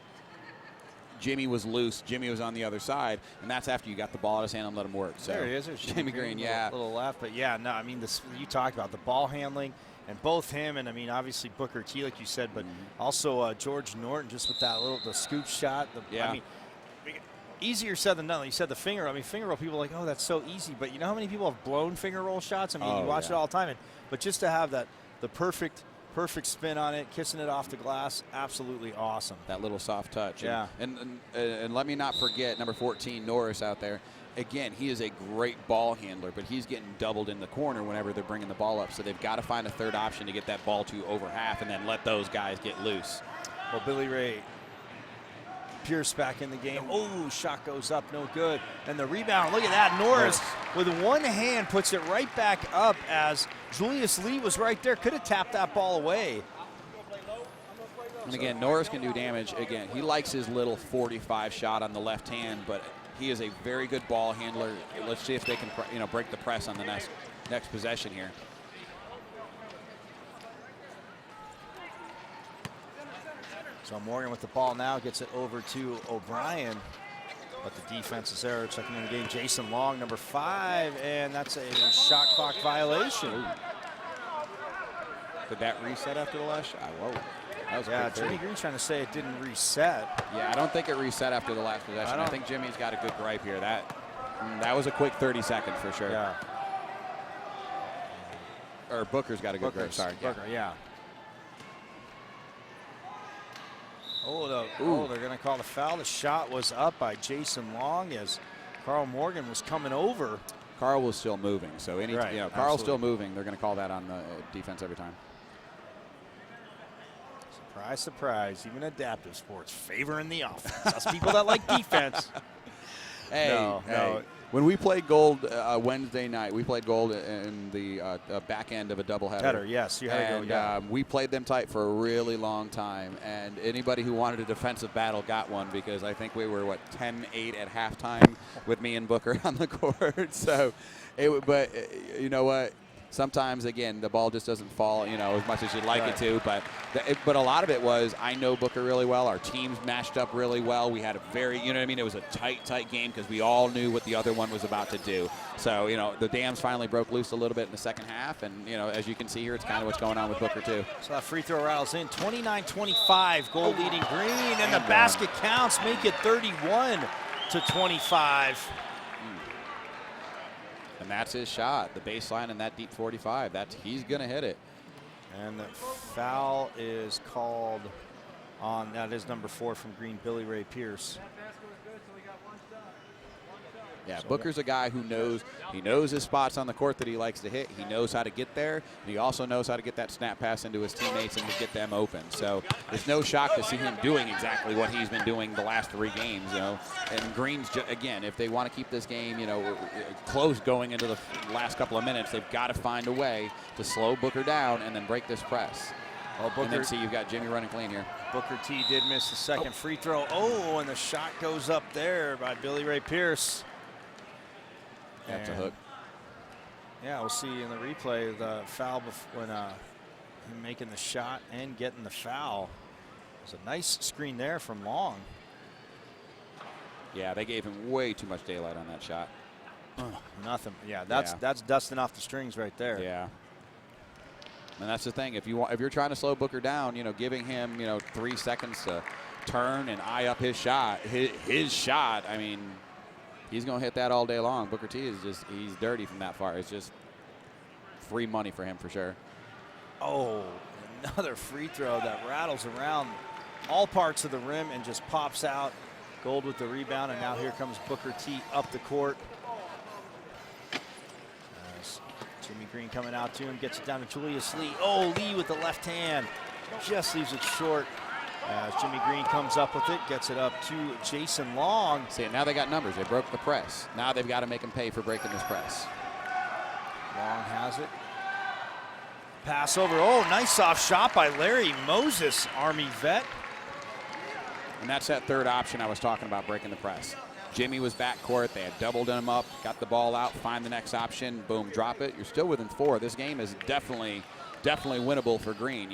Jimmy was loose. Jimmy was on the other side, and that's after you got the ball out of his hand and let him work. So there he is. There's Jimmy Green, yeah. A little left, but yeah, no, I mean, you talked about the ball handling, and both him and, I mean, obviously Booker T, like you said, but also George Norton just with that the scoop shot. I mean, easier said than done. Like you said, the finger roll, people are like, oh, that's so easy. But you know how many people have blown finger roll shots? I mean, you watch it all the time. But just to have the perfect spin on it, kissing it off the glass, absolutely awesome. That little soft touch. Yeah. And let me not forget number 14, Norris, out there. Again, he is a great ball handler, but he's getting doubled in the corner whenever they're bringing the ball up. So they've got to find a third option to get that ball to over half and then let those guys get loose. Well, Billy Ray Pierce back in the game. Oh, shot goes up, no good. And the rebound, look at that. Norris with one hand puts it right back up as Julius Lee was right there. Could have tapped that ball away. And again, Norris can do damage. Again, he likes his little 45 shot on the left hand, but he is a very good ball handler. Let's see if they can, break the press on the next possession here. So Morgan with the ball now gets it over to O'Brien, but the defense is there. Checking in the game, Jason Long, number 5, and that's a shot clock violation. Ooh. Did that reset after the last shot? Whoa. Yeah, Jimmy Green's trying to say it didn't reset. Yeah, I don't think it reset after the last possession. I think Jimmy's got a good gripe here. That was a quick 30 seconds for sure. Yeah. Or Booker's got a good gripe. Sorry. Booker, yeah. Oh, they're going to call the foul. The shot was up by Jason Long as Carl Morgan was coming over. Carl was still moving, so Right, Carl's still moving. They're going to call that on the defense every time. Surprise, surprise. Even adaptive sports favoring the offense. Us people that like defense. Hey, No. When we played Gold Wednesday night, we played Gold in the back end of a doubleheader. Better, yes. You had to go, yeah. We played them tight for a really long time, and anybody who wanted a defensive battle got one, because I think we were, 10-8 at halftime with me and Booker on the court. So, but you know what? Sometimes, again, the ball just doesn't fall, as much as you'd like it to. But a lot of it was, I know Booker really well. Our teams matched up really well. We had a very, it was a tight game because we all knew what the other one was about to do. So, the dams finally broke loose a little bit in the second half. And, as you can see here, it's kind of what's going on with Booker, too. So that free throw rattles in. 29-25, Gold leading Green. And the basket counts. Make it 31-25. And that's his shot, the baseline and that deep 45. He's going to hit it. And the foul is called on, that is number 4 from Green, Billy Ray Pierce. Yeah, Booker's a guy who knows his spots on the court that he likes to hit. He knows how to get there. And he also knows how to get that snap pass into his teammates and to get them open. So it's no shock to see him doing exactly what he's been doing the last 3 games. And Green's, again, if they want to keep this game, close going into the last couple of minutes, they've got to find a way to slow Booker down and then break this press. And then see, you've got Jimmy running clean here. Booker T did miss the second free throw. Oh, and the shot goes up there by Billy Ray Pierce. That's a hook. Yeah, we'll see in the replay the foul when him making the shot and getting the foul. It was a nice screen there from Long. Yeah, they gave him way too much daylight on that shot. Nothing. Yeah, that's dusting off the strings right there. Yeah. And that's the thing. If you're trying to slow Booker down, giving him 3 seconds to turn and eye up his shot. His shot. I mean, he's going to hit that all day long. Booker T is he's dirty from that far. It's just free money for him for sure. Oh, another free throw that rattles around all parts of the rim and just pops out. Gold with the rebound, and now here comes Booker T up the court. Jimmy Green coming out to him, gets it down to Julius Lee. Oh, Lee with the left hand. Just leaves it short. As Jimmy Green comes up with it, gets it up to Jason Long. See, now they got numbers. They broke the press. Now they've got to make him pay for breaking this press. Long has it. Pass over. Oh, nice soft shot by Larry Moses, Army vet. And that's that third option I was talking about, breaking the press. Jimmy was backcourt. They had doubled him up, got the ball out, find the next option, boom, drop it. You're still within 4. This game is definitely winnable for Green,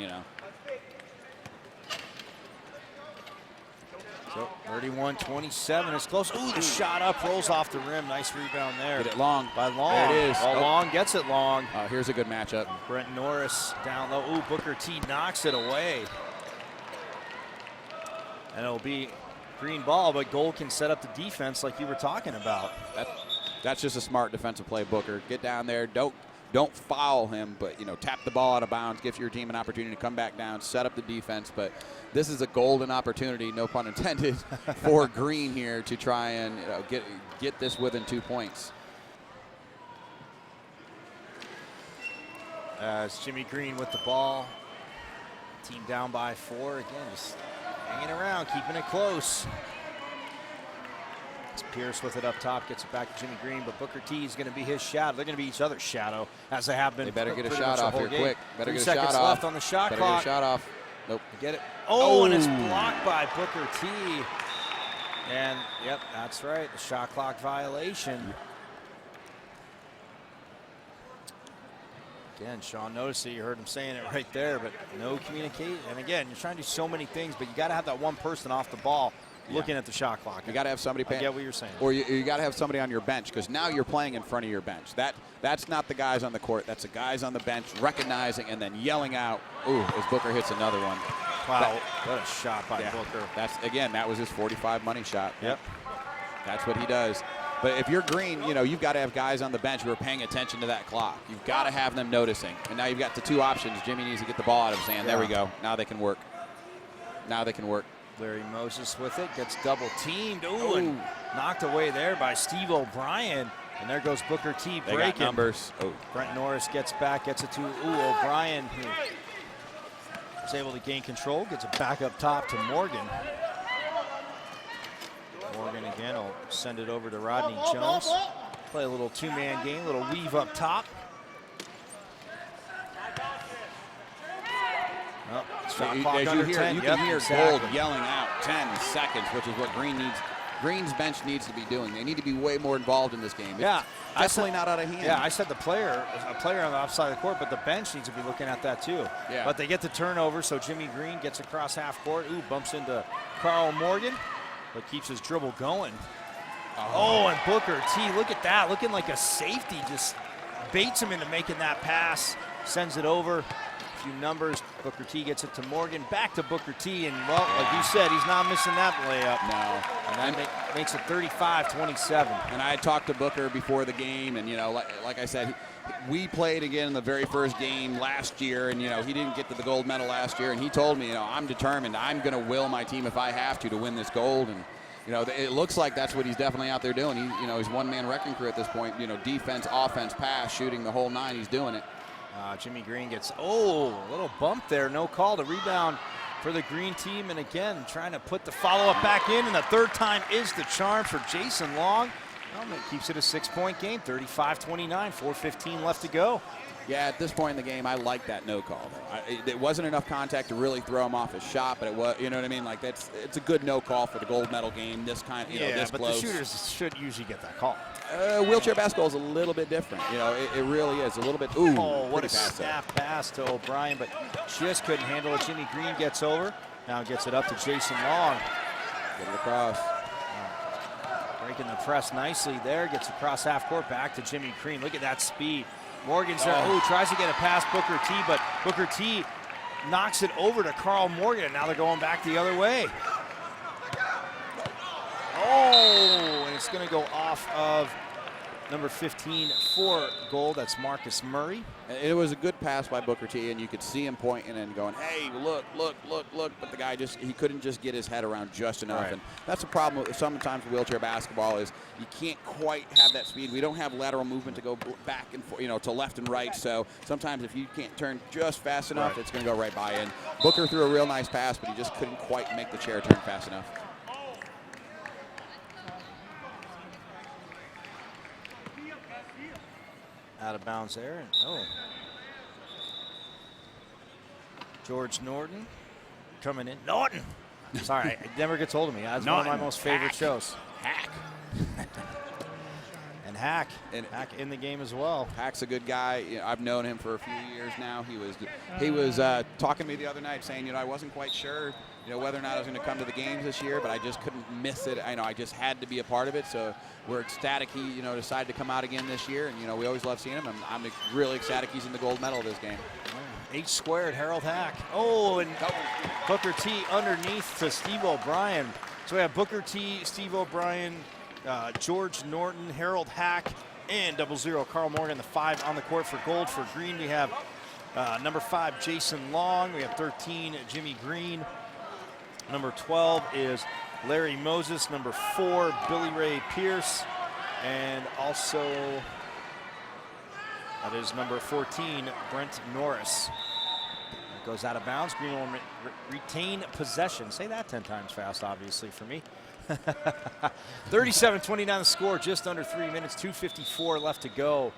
So 31-27 is close. Ooh, the shot up, rolls off the rim. Nice rebound there. Get it Long. By Long. There it is. Long gets it Long. Here's a good matchup. Brent Norris down low. Ooh, Booker T knocks it away. And it'll be Green ball, but Gold can set up the defense like you were talking about. That's just a smart defensive play, Booker. Get down there. Don't foul him, but tap the ball out of bounds, give your team an opportunity to come back down, set up the defense. But this is a golden opportunity, no pun intended, for Green here to try and get this within 2 points. As Jimmy Green with the ball, team down by 4 again, just hanging around, keeping it close. Pierce with it up top, gets it back to Jimmy Green, but Booker T is going to be his shadow. They're going to be each other's shadow, as they have been. They better get a shot off here quick. Better get a shot off. 3 seconds left on the shot clock. Get a shot off. Nope. Get it. Oh, and it's blocked by Booker T. And, yep, that's right, the shot clock violation. Again, Sean noticed it. You heard him saying it right there, but no communication. And again, you're trying to do so many things, but you got to have that one person off the ball looking at the shot clock. You got to have somebody paying. I get what you're saying. Or you got to have somebody on your bench, because now you're playing in front of your bench. That's not the guys on the court. That's the guys on the bench recognizing and then yelling out, ooh, as Booker hits another one. Wow, what a shot by Booker. That was his 45 money shot. Yep. That's what he does. But if you're Green, you've got to have guys on the bench who are paying attention to that clock. You've got to have them noticing. And now you've got the 2 options. Jimmy needs to get the ball out of his hand. There we go. Now they can work. Larry Moses with it, gets double teamed. Ooh, and knocked away there by Steve O'Brien. And there goes Booker T breaking. They got numbers. Oh. Brent Norris gets back, gets it to O'Brien, who is able to gain control, gets it back up top to Morgan. Morgan again will send it over to Rodney Jones. Play a little two-man game, little weave up top. Oh, shot clock under 10. You can hear Gold yelling out 10 seconds, which is what Green needs. Green's bench needs to be doing. They need to be way more involved in this game. Yeah, it's definitely not out of hand. Yeah, I said a player on the offside of the court, but the bench needs to be looking at that too. Yeah. But they get the turnover, so Jimmy Green gets across half court. Ooh, bumps into Carl Morgan, but keeps his dribble going. Oh, and Booker T, look at that, looking like a safety, just baits him into making that pass, sends it over. A few numbers, Booker T gets it to Morgan, back to Booker T, and well, like you said, he's not missing that layup. No. And that makes it 35-27. And I had talked to Booker before the game, and, you know, like I said, we played again in the very first game last year, and, you know, he didn't get to the gold medal last year, and he told me, you know, I'm determined. I'm going to will my team if I have to win this gold, and, you know, it looks like that's what he's definitely out there doing. He's one-man wrecking crew at this point. You know, defense, offense, pass, shooting, the whole nine, he's doing it. Jimmy Green gets, a little bump there. No call. The rebound for the Green team. And again, trying to put the follow-up back in. And the third time is the charm for Jason Long. That keeps it a 6-point game, 35-29, 4:15 left to go. Yeah, at this point in the game, I like that no call. It wasn't enough contact to really throw him off his shot, but it was, you know what I mean? Like, it's a good no call for the gold medal game. This kind, this but close. The shooters should usually get that call. Wheelchair basketball is a little bit different. You know, it really is a little bit. Ooh, what a snap pass to O'Brien, but just couldn't handle it. Jimmy Green gets over. Now gets it up to Jason Long. Get it across. Breaking the press nicely there. Gets across half court back to Jimmy Green. Look at that speed. Morgan's there. Oh, tries to get it past Booker T, but Booker T knocks it over to Carl Morgan, and now they're going back the other way. Oh, and it's going to go off of number 15 for goal. That's Marcus Murray. It was a good pass by Booker T, and you could see him pointing and going, hey, look. But the guy he couldn't just get his head around just enough. Right. And that's the problem sometimes with wheelchair basketball is you can't quite have that speed. We don't have lateral movement to go back and forth, to left and right. So sometimes if you can't turn just fast enough, it's going to go right by. And Booker threw a real nice pass, but he just couldn't quite make the chair turn fast enough. Out of bounds there. George Norton coming in. Norton! Sorry, it never gets old of me. That's one of my most favorite shows. Hack. And Hack in the game as well. Hack's a good guy. I've known him for a few years now. He was talking to me the other night saying, I wasn't quite sure, whether or not I was going to come to the games this year, but I just couldn't miss it. I just had to be a part of it. So we're ecstatic he, decided to come out again this year, and we always love seeing him. I'm really ecstatic he's in the gold medal this game. H squared, Harold Hack. Oh, and Booker T underneath to Steve O'Brien. So we have Booker T, Steve O'Brien, George Norton, Harold Hack, and 00 Carl Morgan, the 5 on the court for gold. For green, we have number 5, Jason Long. We have 13, Jimmy Green. Number 12 is Larry Moses. Number 4, Billy Ray Pierce. And also, that is number 14, Brent Norris. It goes out of bounds. Green will retain possession. Say that 10 times fast, obviously, for me. 37-29 the score, just under 3 minutes, 2:54 left to go.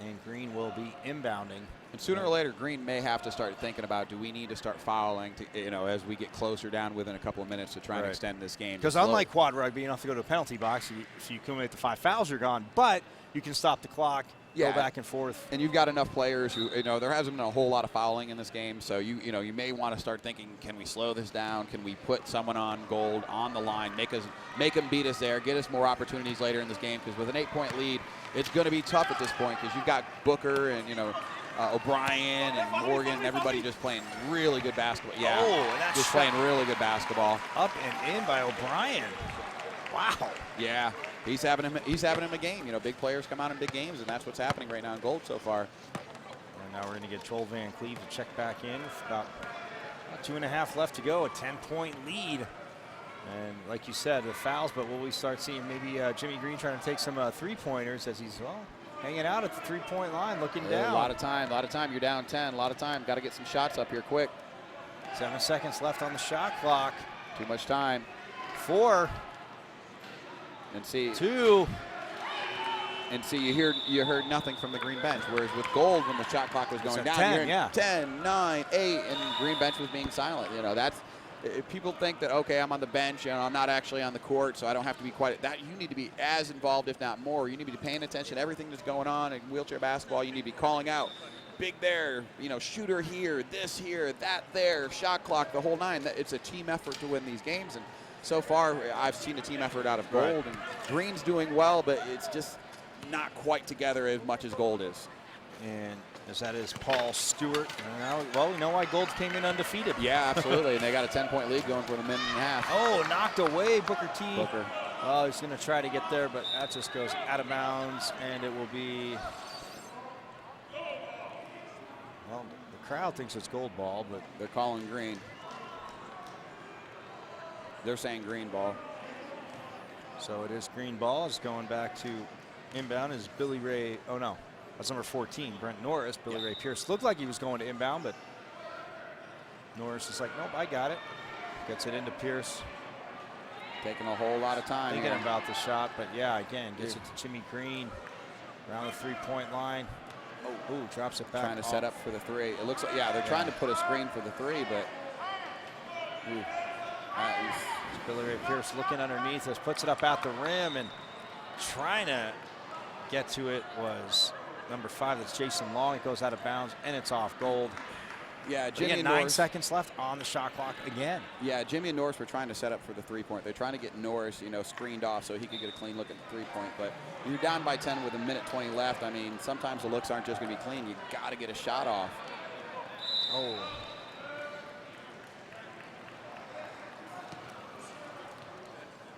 And Green will be inbounding. And sooner or later, Green may have to start thinking about, do we need to start fouling, as we get closer down within a couple of minutes to try and extend this game. Because unlike quad rugby, you don't have to go to a penalty box. If you accumulate the 5 fouls, you're gone. But you can stop the clock, go back and forth. And you've got enough players who, there hasn't been a whole lot of fouling in this game. So, you may want to start thinking, can we slow this down? Can we put someone on gold on the line, make them beat us there, get us more opportunities later in this game? Because with an 8-point lead, it's going to be tough at this point because you've got Booker and, O'Brien and Morgan and everybody just playing really good basketball. Yeah, and that's just playing really good basketball. Up and in by O'Brien. Wow. Yeah, he's having him a game. Big players come out in big games, and that's what's happening right now in gold so far. And now we're going to get Joel Van Cleve to check back in with about 2.5 left to go, a 10-point lead. And like you said, the fouls, but will we start seeing maybe Jimmy Green trying to take some three-pointers as he's, well, hanging out at the three-point line, looking down. A lot of time. You're down 10, a lot of time. Got to get some shots up here quick. 7 seconds left on the shot clock. Too much time. 4. And see. 2. And see, you heard nothing from the Green bench. Whereas with Gold, when the shot clock was going down, 10, yeah. 10, 9, 8, and Green bench was being silent. You know, that's people think that, okay, I'm on the bench and I'm not actually on the court, so I don't have to be quite that. You need to be as involved, if not more. You need to be paying attention to everything that's going on in wheelchair basketball. You need to be calling out, big there, shooter here, this here, that there, shot clock, the whole nine. It's a team effort to win these games, and so far I've seen a team effort out of Gold. Right. And Green's doing well, but it's just not quite together as much as Gold is. And as that is Paul Stewart. And now, well, we know why Gold came in undefeated. Yeah, absolutely. And they got a 10-point lead going for the minute and a half. Oh, knocked away, Booker T. Booker. Oh, he's going to try to get there, but that just goes out of bounds, and it will be, well, the crowd thinks it's Gold ball, but they're calling Green. They're saying Green ball. So it is Green ball. It's going back to inbound is Billy Ray. Oh, no. That's number 14, Brent Norris. Billy Ray Pierce looked like he was going to inbound, but Norris is like, nope, I got it. Gets it into Pierce. Taking a whole lot of time. Thinking about the shot, but yeah, again, gets it to Jimmy Green around the three-point line. Oh, ooh, drops it back. Trying to set up for the three. It looks like, yeah, they're trying to put a screen for the three, but Billy Ray Pierce looking underneath us, puts it up at the rim, and trying to get to it was number 5. That's Jason Long. It goes out of bounds, and it's off Gold. Yeah, Jimmy and 9 seconds left on the shot clock again. Yeah, Jimmy and Norris were trying to set up for the three-point. They're trying to get Norris, screened off so he could get a clean look at the three-point. But you're down by 10 with a minute 20 left. I mean, sometimes the looks aren't just going to be clean. You got to get a shot off. Oh.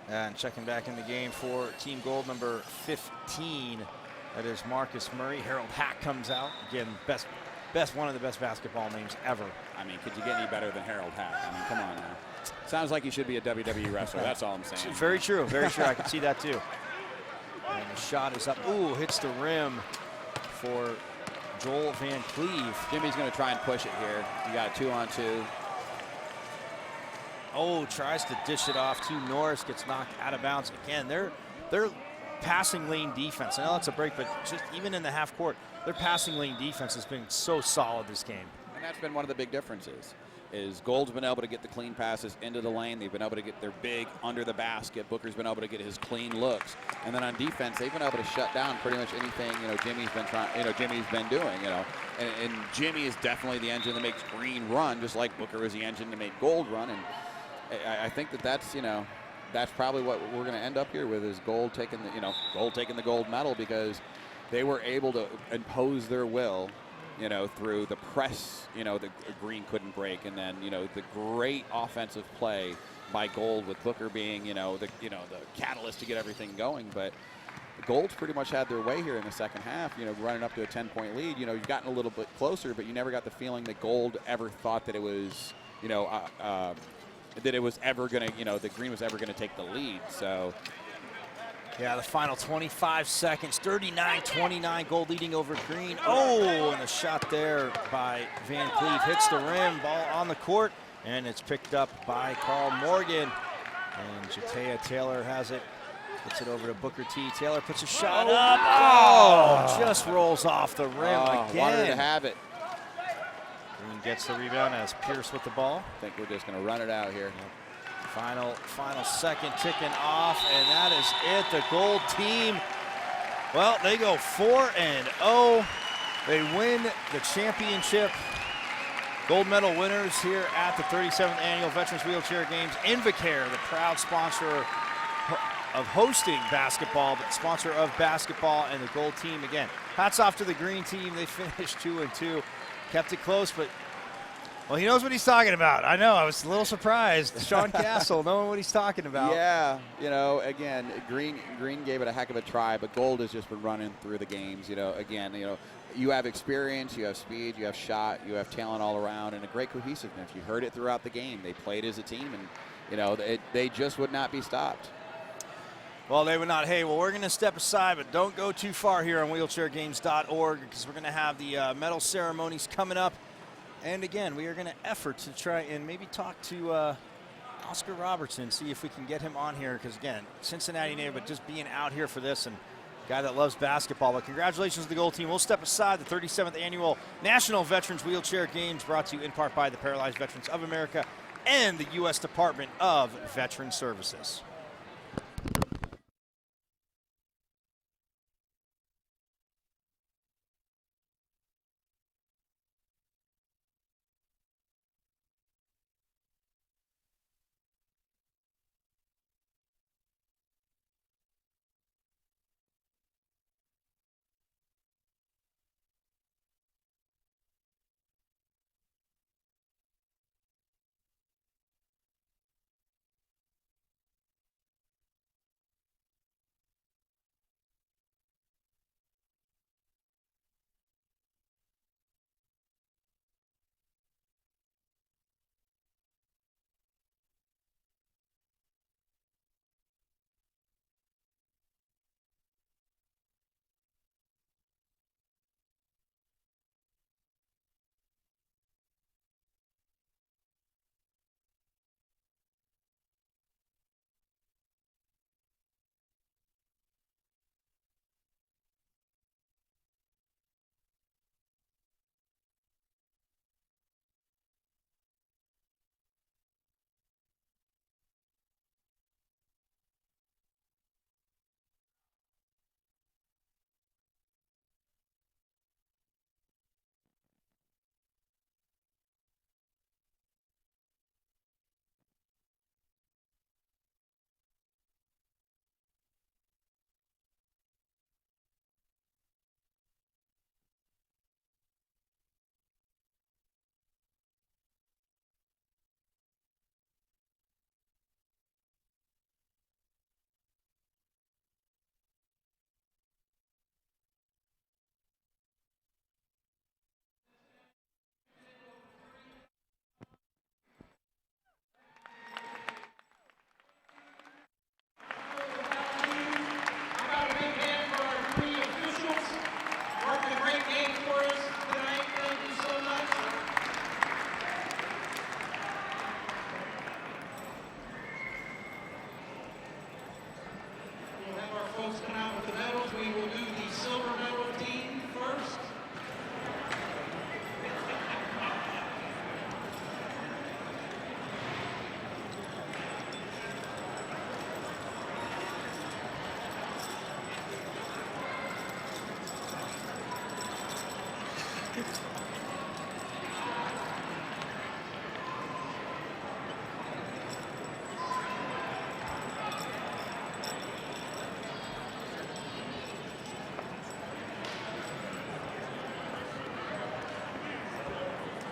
And checking back in the game for Team Gold, number 15. That is Marcus Murray. Harold Hack comes out. Again, one of the best basketball names ever. I mean, could you get any better than Harold Hack? I mean, come on now. Sounds like he should be a WWE wrestler. That's all I'm saying. Very true. Very true. I can see that too. And the shot is up. Ooh, hits the rim for Joel Van Cleve. Jimmy's going to try and push it here. You got a 2-on-2. Oh, tries to dish it off to Norris. Gets knocked out of bounds. Again, they're passing lane defense. I know it's a break, but just even in the half court, their passing lane defense has been so solid this game. And that's been one of the big differences. Is Gold's been able to get the clean passes into the lane. They've been able to get their big under the basket. Booker's been able to get his clean looks. And then on defense, they've been able to shut down pretty much anything, Jimmy's been doing, And Jimmy is definitely the engine that makes Green run, just like Booker is the engine to make Gold run. And I think that's probably what we're going to end up here with, is Gold taking the gold medal, because they were able to impose their will, through the press, the Green couldn't break, and then, the great offensive play by Gold, with Booker being, the catalyst to get everything going. But the Gold's pretty much had their way here in the second half, running up to a 10-point lead. You've gotten a little bit closer, but you never got the feeling that Gold ever thought that it was, that it was ever going to, the Green was ever going to take the lead. So, yeah, the final 25 seconds, 39-29, Gold leading over Green. Oh, and the shot there by Van Cleve hits the rim, ball on the court, and it's picked up by Carl Morgan. And Jatea Taylor has it, gets it over to Booker T. Taylor puts a shot up. Oh, just rolls off the rim again. Wanted to have it. Green gets the rebound as Pierce with the ball. I think we're just going to run it out here. Yep. Final second ticking off, and that is it. The Gold team, well, they go 4-0. They win the championship. Gold medal winners here at the 37th Annual Veterans Wheelchair Games. Invacare, the proud sponsor of hosting basketball, but sponsor of basketball, and the Gold team, again, hats off to the Green team. They finished 2-2. Kept it close, but Well, he knows what he's talking about. I know. I was a little surprised. Sean Castle knowing what he's talking about. Yeah, again, Green gave it a heck of a try, but Gold has just been running through the games. Again, you have experience, you have speed, you have shot, you have talent all around, and a great cohesiveness. You heard it throughout the game. They played as a team, and they just would not be stopped. Well, they would not. Hey, well, we're going to step aside, but don't go too far here on wheelchairgames.org because we're going to have the medal ceremonies coming up. And again, we are going to effort to try and maybe talk to Oscar Robertson, see if we can get him on here. Because again, Cincinnati native, but just being out here for this and a guy that loves basketball. But congratulations to the Gold Team. We'll step aside. The 37th Annual National Veterans Wheelchair Games brought to you in part by the Paralyzed Veterans of America and the U.S. Department of Veteran Services. Come out with the medals. We will do the silver medal team first.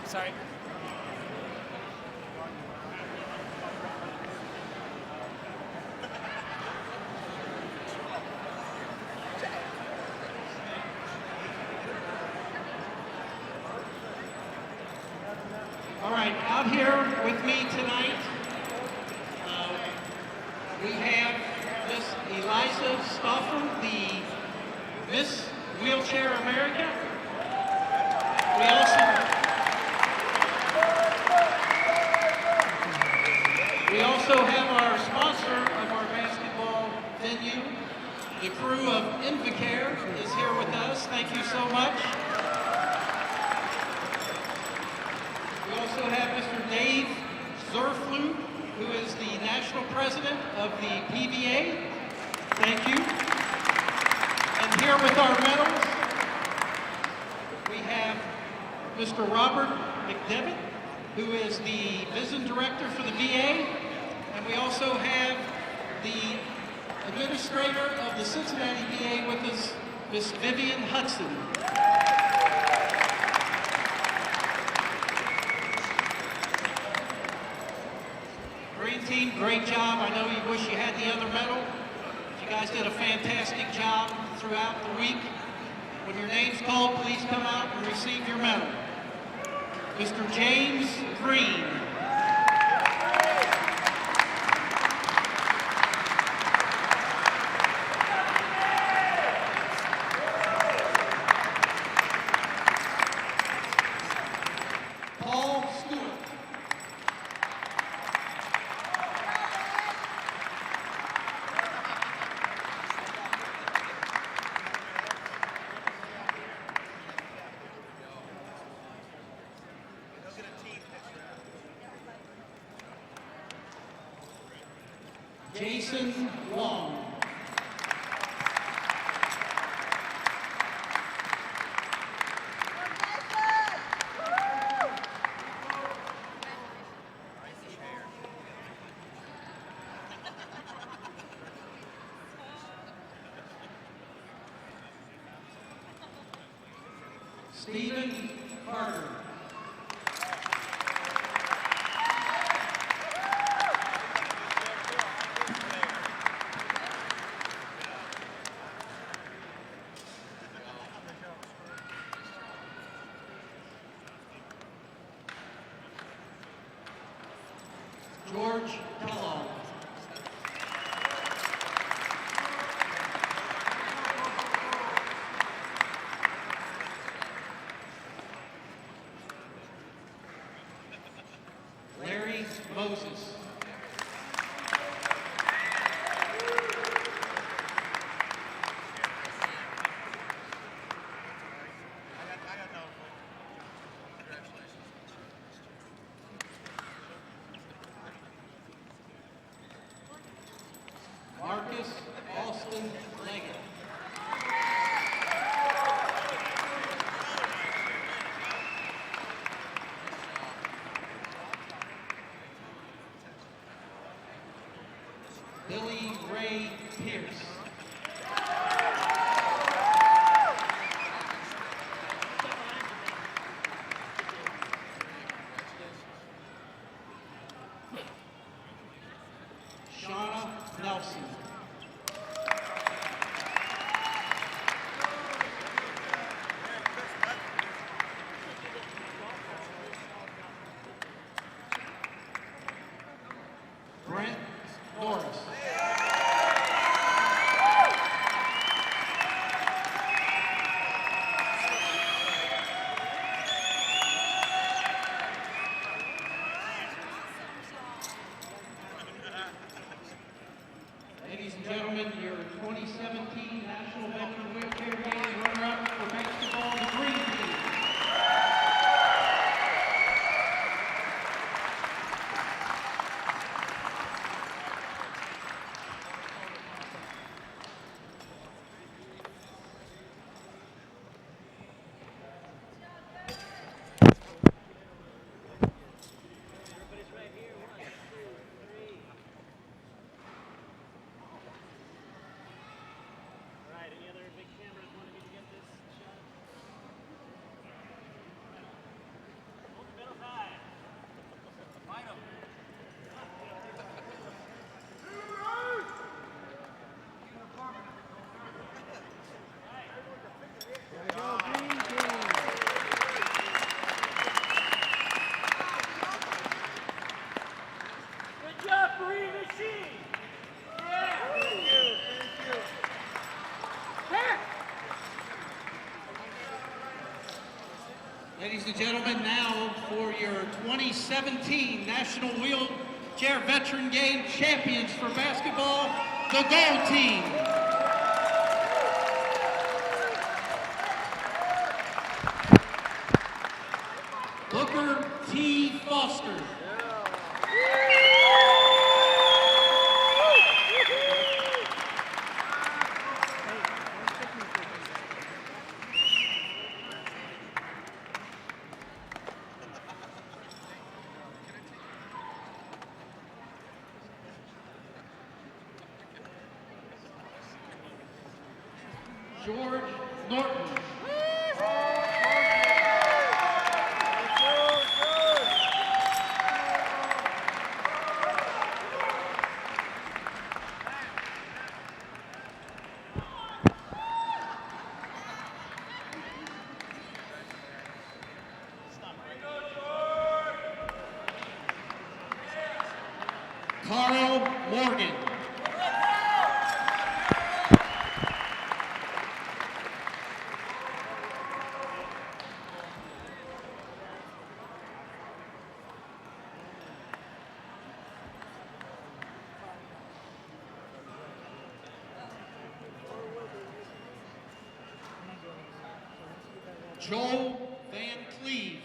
Sorry. All right, out here with me tonight, we have Miss Eliza Stoffer, the Miss Wheelchair America. We also have our sponsor of our basketball venue, the crew of Invacare is here with us. Thank you so much. We also have Mr. Dave Zerflu, who is the national president of the PVA. Thank you. And here with our medals, we have Mr. Robert McDevitt, who is the Vision Director for the VA. And we also have the administrator of the Cincinnati VA with us, Miss Vivian Hudson. great job. I know you wish you had the other medal. You guys did a fantastic job throughout the week. When your name's called, please come out and receive your medal. Mr. James Green. Paul Stewart. Jason Long. Stephen Carter. George Kellogg. Larry Moses. Marcus Austin Leggett. Billy Ray Pierce. Shauna Nelson. Brent Norris. Ladies and gentlemen, your 2017 National Veteran Wheelchair Games runner-up for basketball, the green team. Ladies and gentlemen, now for your 2017 National Wheelchair Veteran Game champions for basketball, the gold team. Booker T. Foster. George Norton. Carl Morgan. Joel Van Cleve.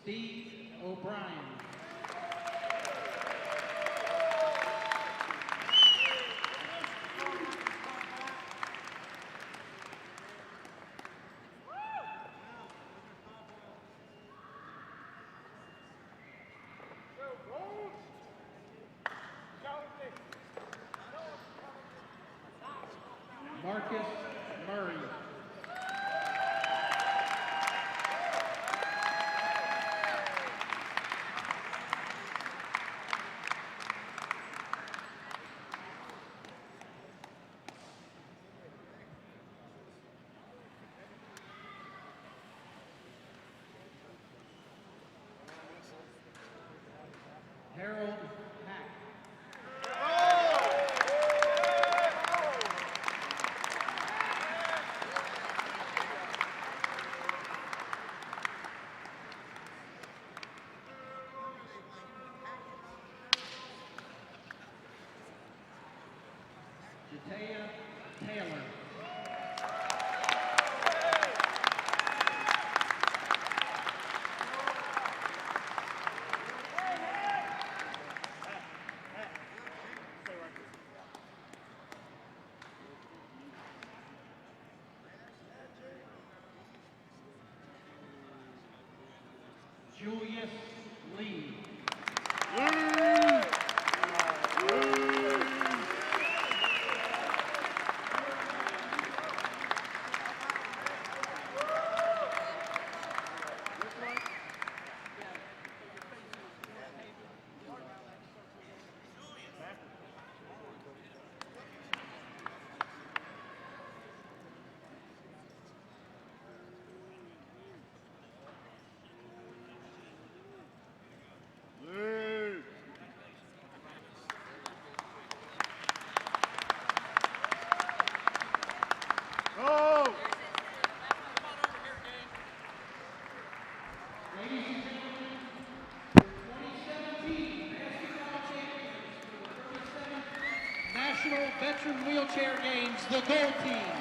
Steve O'Brien. Marcus Murray. Harold Hack. Jataya Taylor. Julius Lee. Ladies and gentlemen, the 2017 basketball champions for the 37th National Veteran Wheelchair Games, the Gold Team.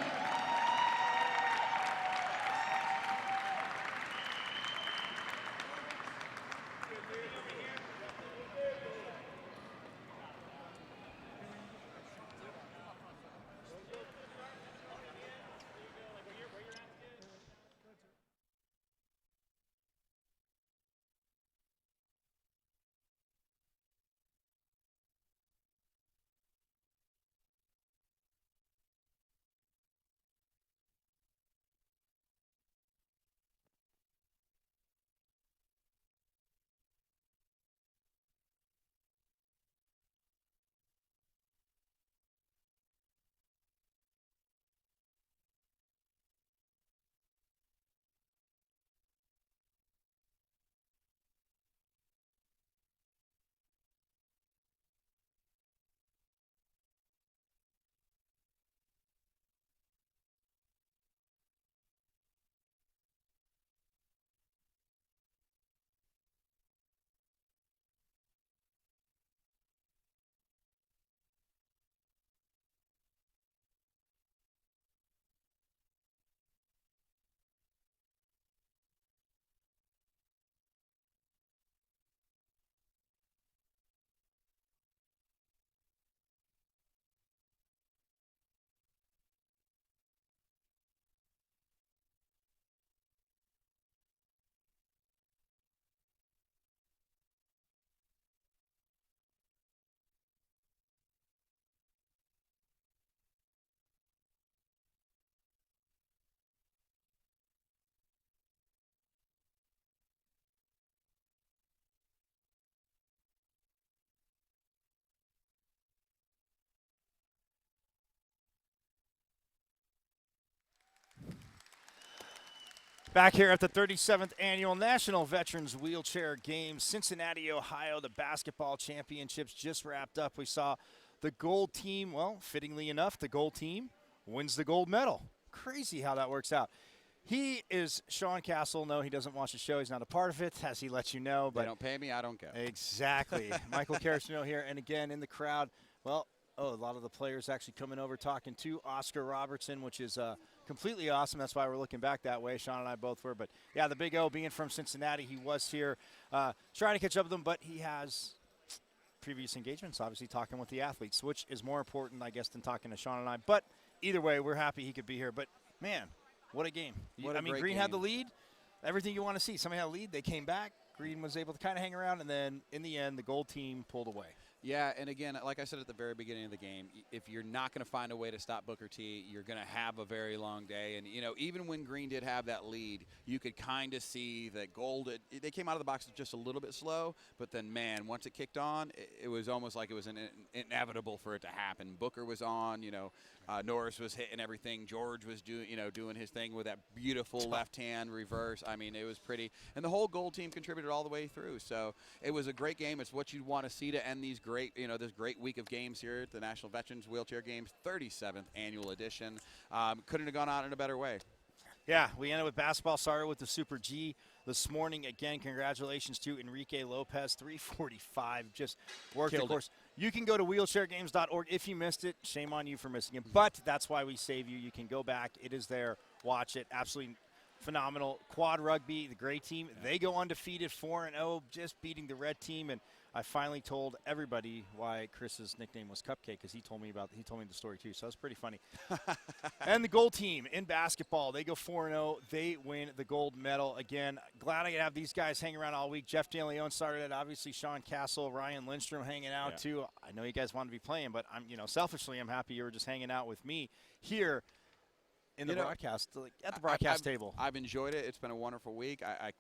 Back here at the 37th Annual National Veterans Wheelchair Games, Cincinnati, Ohio, the basketball championships just wrapped up. We saw the gold team, well, fittingly enough, the gold team wins the gold medal. Crazy how that works out. He is Sean Castle. No, he doesn't watch the show. He's not a part of it, as he lets you know. But they don't pay me, I don't go. Exactly. Michael Caracino here. And again, in the crowd, well, a lot of the players actually coming over talking to Oscar Robertson, which is completely awesome. That's why we're looking back that way. Sean and I both were. But, yeah, the Big O being from Cincinnati, he was here trying to catch up with them, but he has previous engagements, obviously talking with the athletes, which is more important, I guess, than talking to Sean and I. But either way, we're happy he could be here. But, man, what a game. Green had the lead. Everything you want to see. Somebody had a lead. They came back. Green was able to kind of hang around, and then in the end, the gold team pulled away. Yeah, and again, like I said at the very beginning of the game, if you're not going to find a way to stop Booker T, you're going to have a very long day. And, you know, even when Green did have that lead, you could kind of see that Gold, they came out of the box just a little bit slow, but then, man, once it kicked on, it was almost like it was inevitable for it to happen. Booker was on, you know, Norris was hitting everything. George was doing his thing with that beautiful left-hand reverse. I mean, it was pretty. And the whole Gold team contributed all the way through. So it was a great game. It's what you'd want to see to end these this great week of games here at the National Veterans Wheelchair Games, 37th Annual Edition. Couldn't have gone on in a better way. Yeah, we ended with basketball. Started with the Super G this morning. Again, congratulations to Enrique Lopez, 345. Just worked, of course. You can go to wheelchairgames.org. If you missed it, shame on you for missing it. But that's why we save you. You can go back. It is there. Watch it. Absolutely phenomenal. Quad Rugby, the great team. They go undefeated, 4-0, just beating the red team. And I finally told everybody why Chris's nickname was Cupcake, because he told me the story too. So that's pretty funny. And the gold team in basketball, they go 4-0. They win the gold medal. Again, glad I could have these guys hang around all week. Jeff DeLeon started it. Obviously, Sean Castle, Ryan Lindstrom hanging out too. I know you guys want to be playing, but selfishly, I'm happy you were just hanging out with me here in the broadcast, at the broadcast table. I've enjoyed it. It's been a wonderful week. I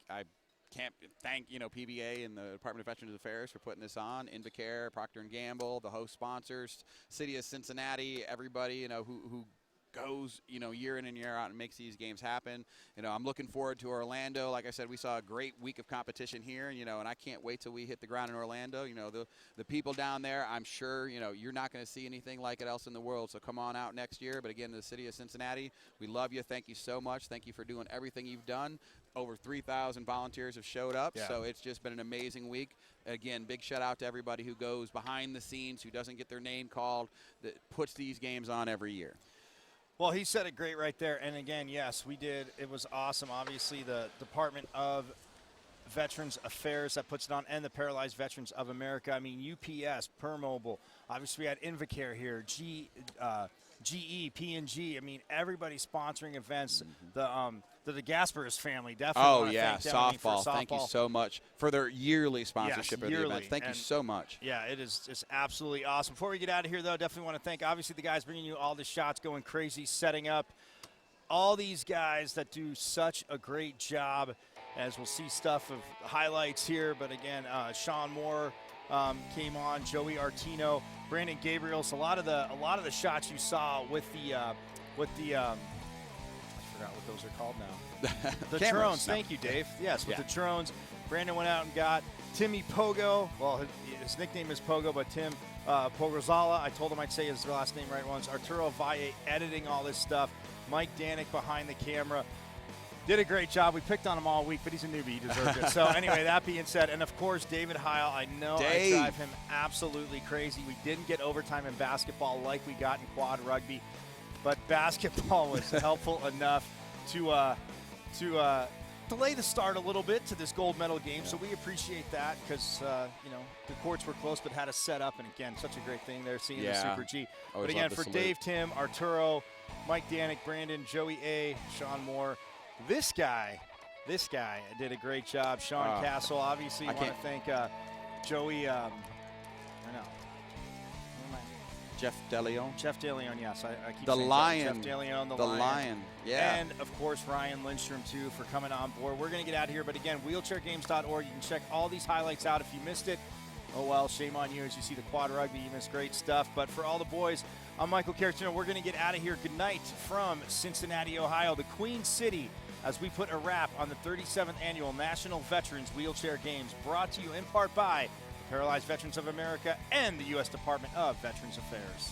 can't thank PBA and the Department of Veterans Affairs for putting this on. Invacare, Procter & Gamble, the host sponsors, City of Cincinnati, everybody who goes year in and year out and makes these games happen. I'm looking forward to Orlando. Like I said, we saw a great week of competition here, and I can't wait till we hit the ground in Orlando. The people down there, I'm sure you're not going to see anything like it else in the world, so come on out next year. But again, the City of Cincinnati, we love you. Thank you so much. Thank you for doing everything you've done. Over 3,000 volunteers have showed up, so it's just been an amazing week. Again, big shout out to everybody who goes behind the scenes, who doesn't get their name called, that puts these games on every year. Well, he said it great right there. And again, yes, we did. It was awesome. Obviously, the Department of Veterans Affairs that puts it on, and the Paralyzed Veterans of America. I mean, UPS, Permobile. Obviously, we had Invacare here, GE, P&G. I mean, everybody sponsoring events. The Gaspers family definitely. Oh, yeah, softball. Thank you so much for their yearly sponsorship of the events. Thank you so much. Yeah, it is just absolutely awesome. Before we get out of here, though, definitely want to thank, obviously, the guys bringing you all the shots, going crazy, setting up. All these guys that do such a great job, as we'll see stuff of highlights here. But, again, Sean Moore came on, Joey Artino, Brandon Gabriels. A lot of the shots you saw with the I forgot what those are called now. The drones. Thank you, Dave. Yes, with the drones. Brandon went out and got Timmy Pogo. Well, his nickname is Pogo, but Tim Pogozala. I told him I'd say his last name right once. Arturo Valle editing all this stuff. Mike Danik behind the camera. Did a great job. We picked on him all week, but he's a newbie. He deserved it. So, anyway, that being said, and, of course, David Heil. I know I drive him absolutely crazy. We didn't get overtime in basketball like we got in quad rugby, but basketball was helpful enough to delay the start a little bit to this gold medal game. So we appreciate that because, the courts were close but had us set up. And, again, such a great thing there seeing the Super G. But, again, for Dave, Tim, Arturo, Mike Danik, Brandon, Joey A., Sean Moore, this guy did a great job. Sean Castle, obviously, I want to thank Joey, Jeff DeLeon. Jeff DeLeon, yes. I keep the saying Lion. Jeff DeLeon, the Lion. Yeah. And, of course, Ryan Lindstrom, too, for coming on board. We're going to get out of here. But, again, wheelchairgames.org. You can check all these highlights out if you missed it. Oh, well, shame on you as you see the quad rugby. You missed great stuff. But for all the boys, I'm Michael Caracino. We're going to get out of here. Good night from Cincinnati, Ohio, the Queen City as we put a wrap on the 37th Annual National Veterans Wheelchair Games, brought to you in part by the Paralyzed Veterans of America and the U.S. Department of Veterans Affairs.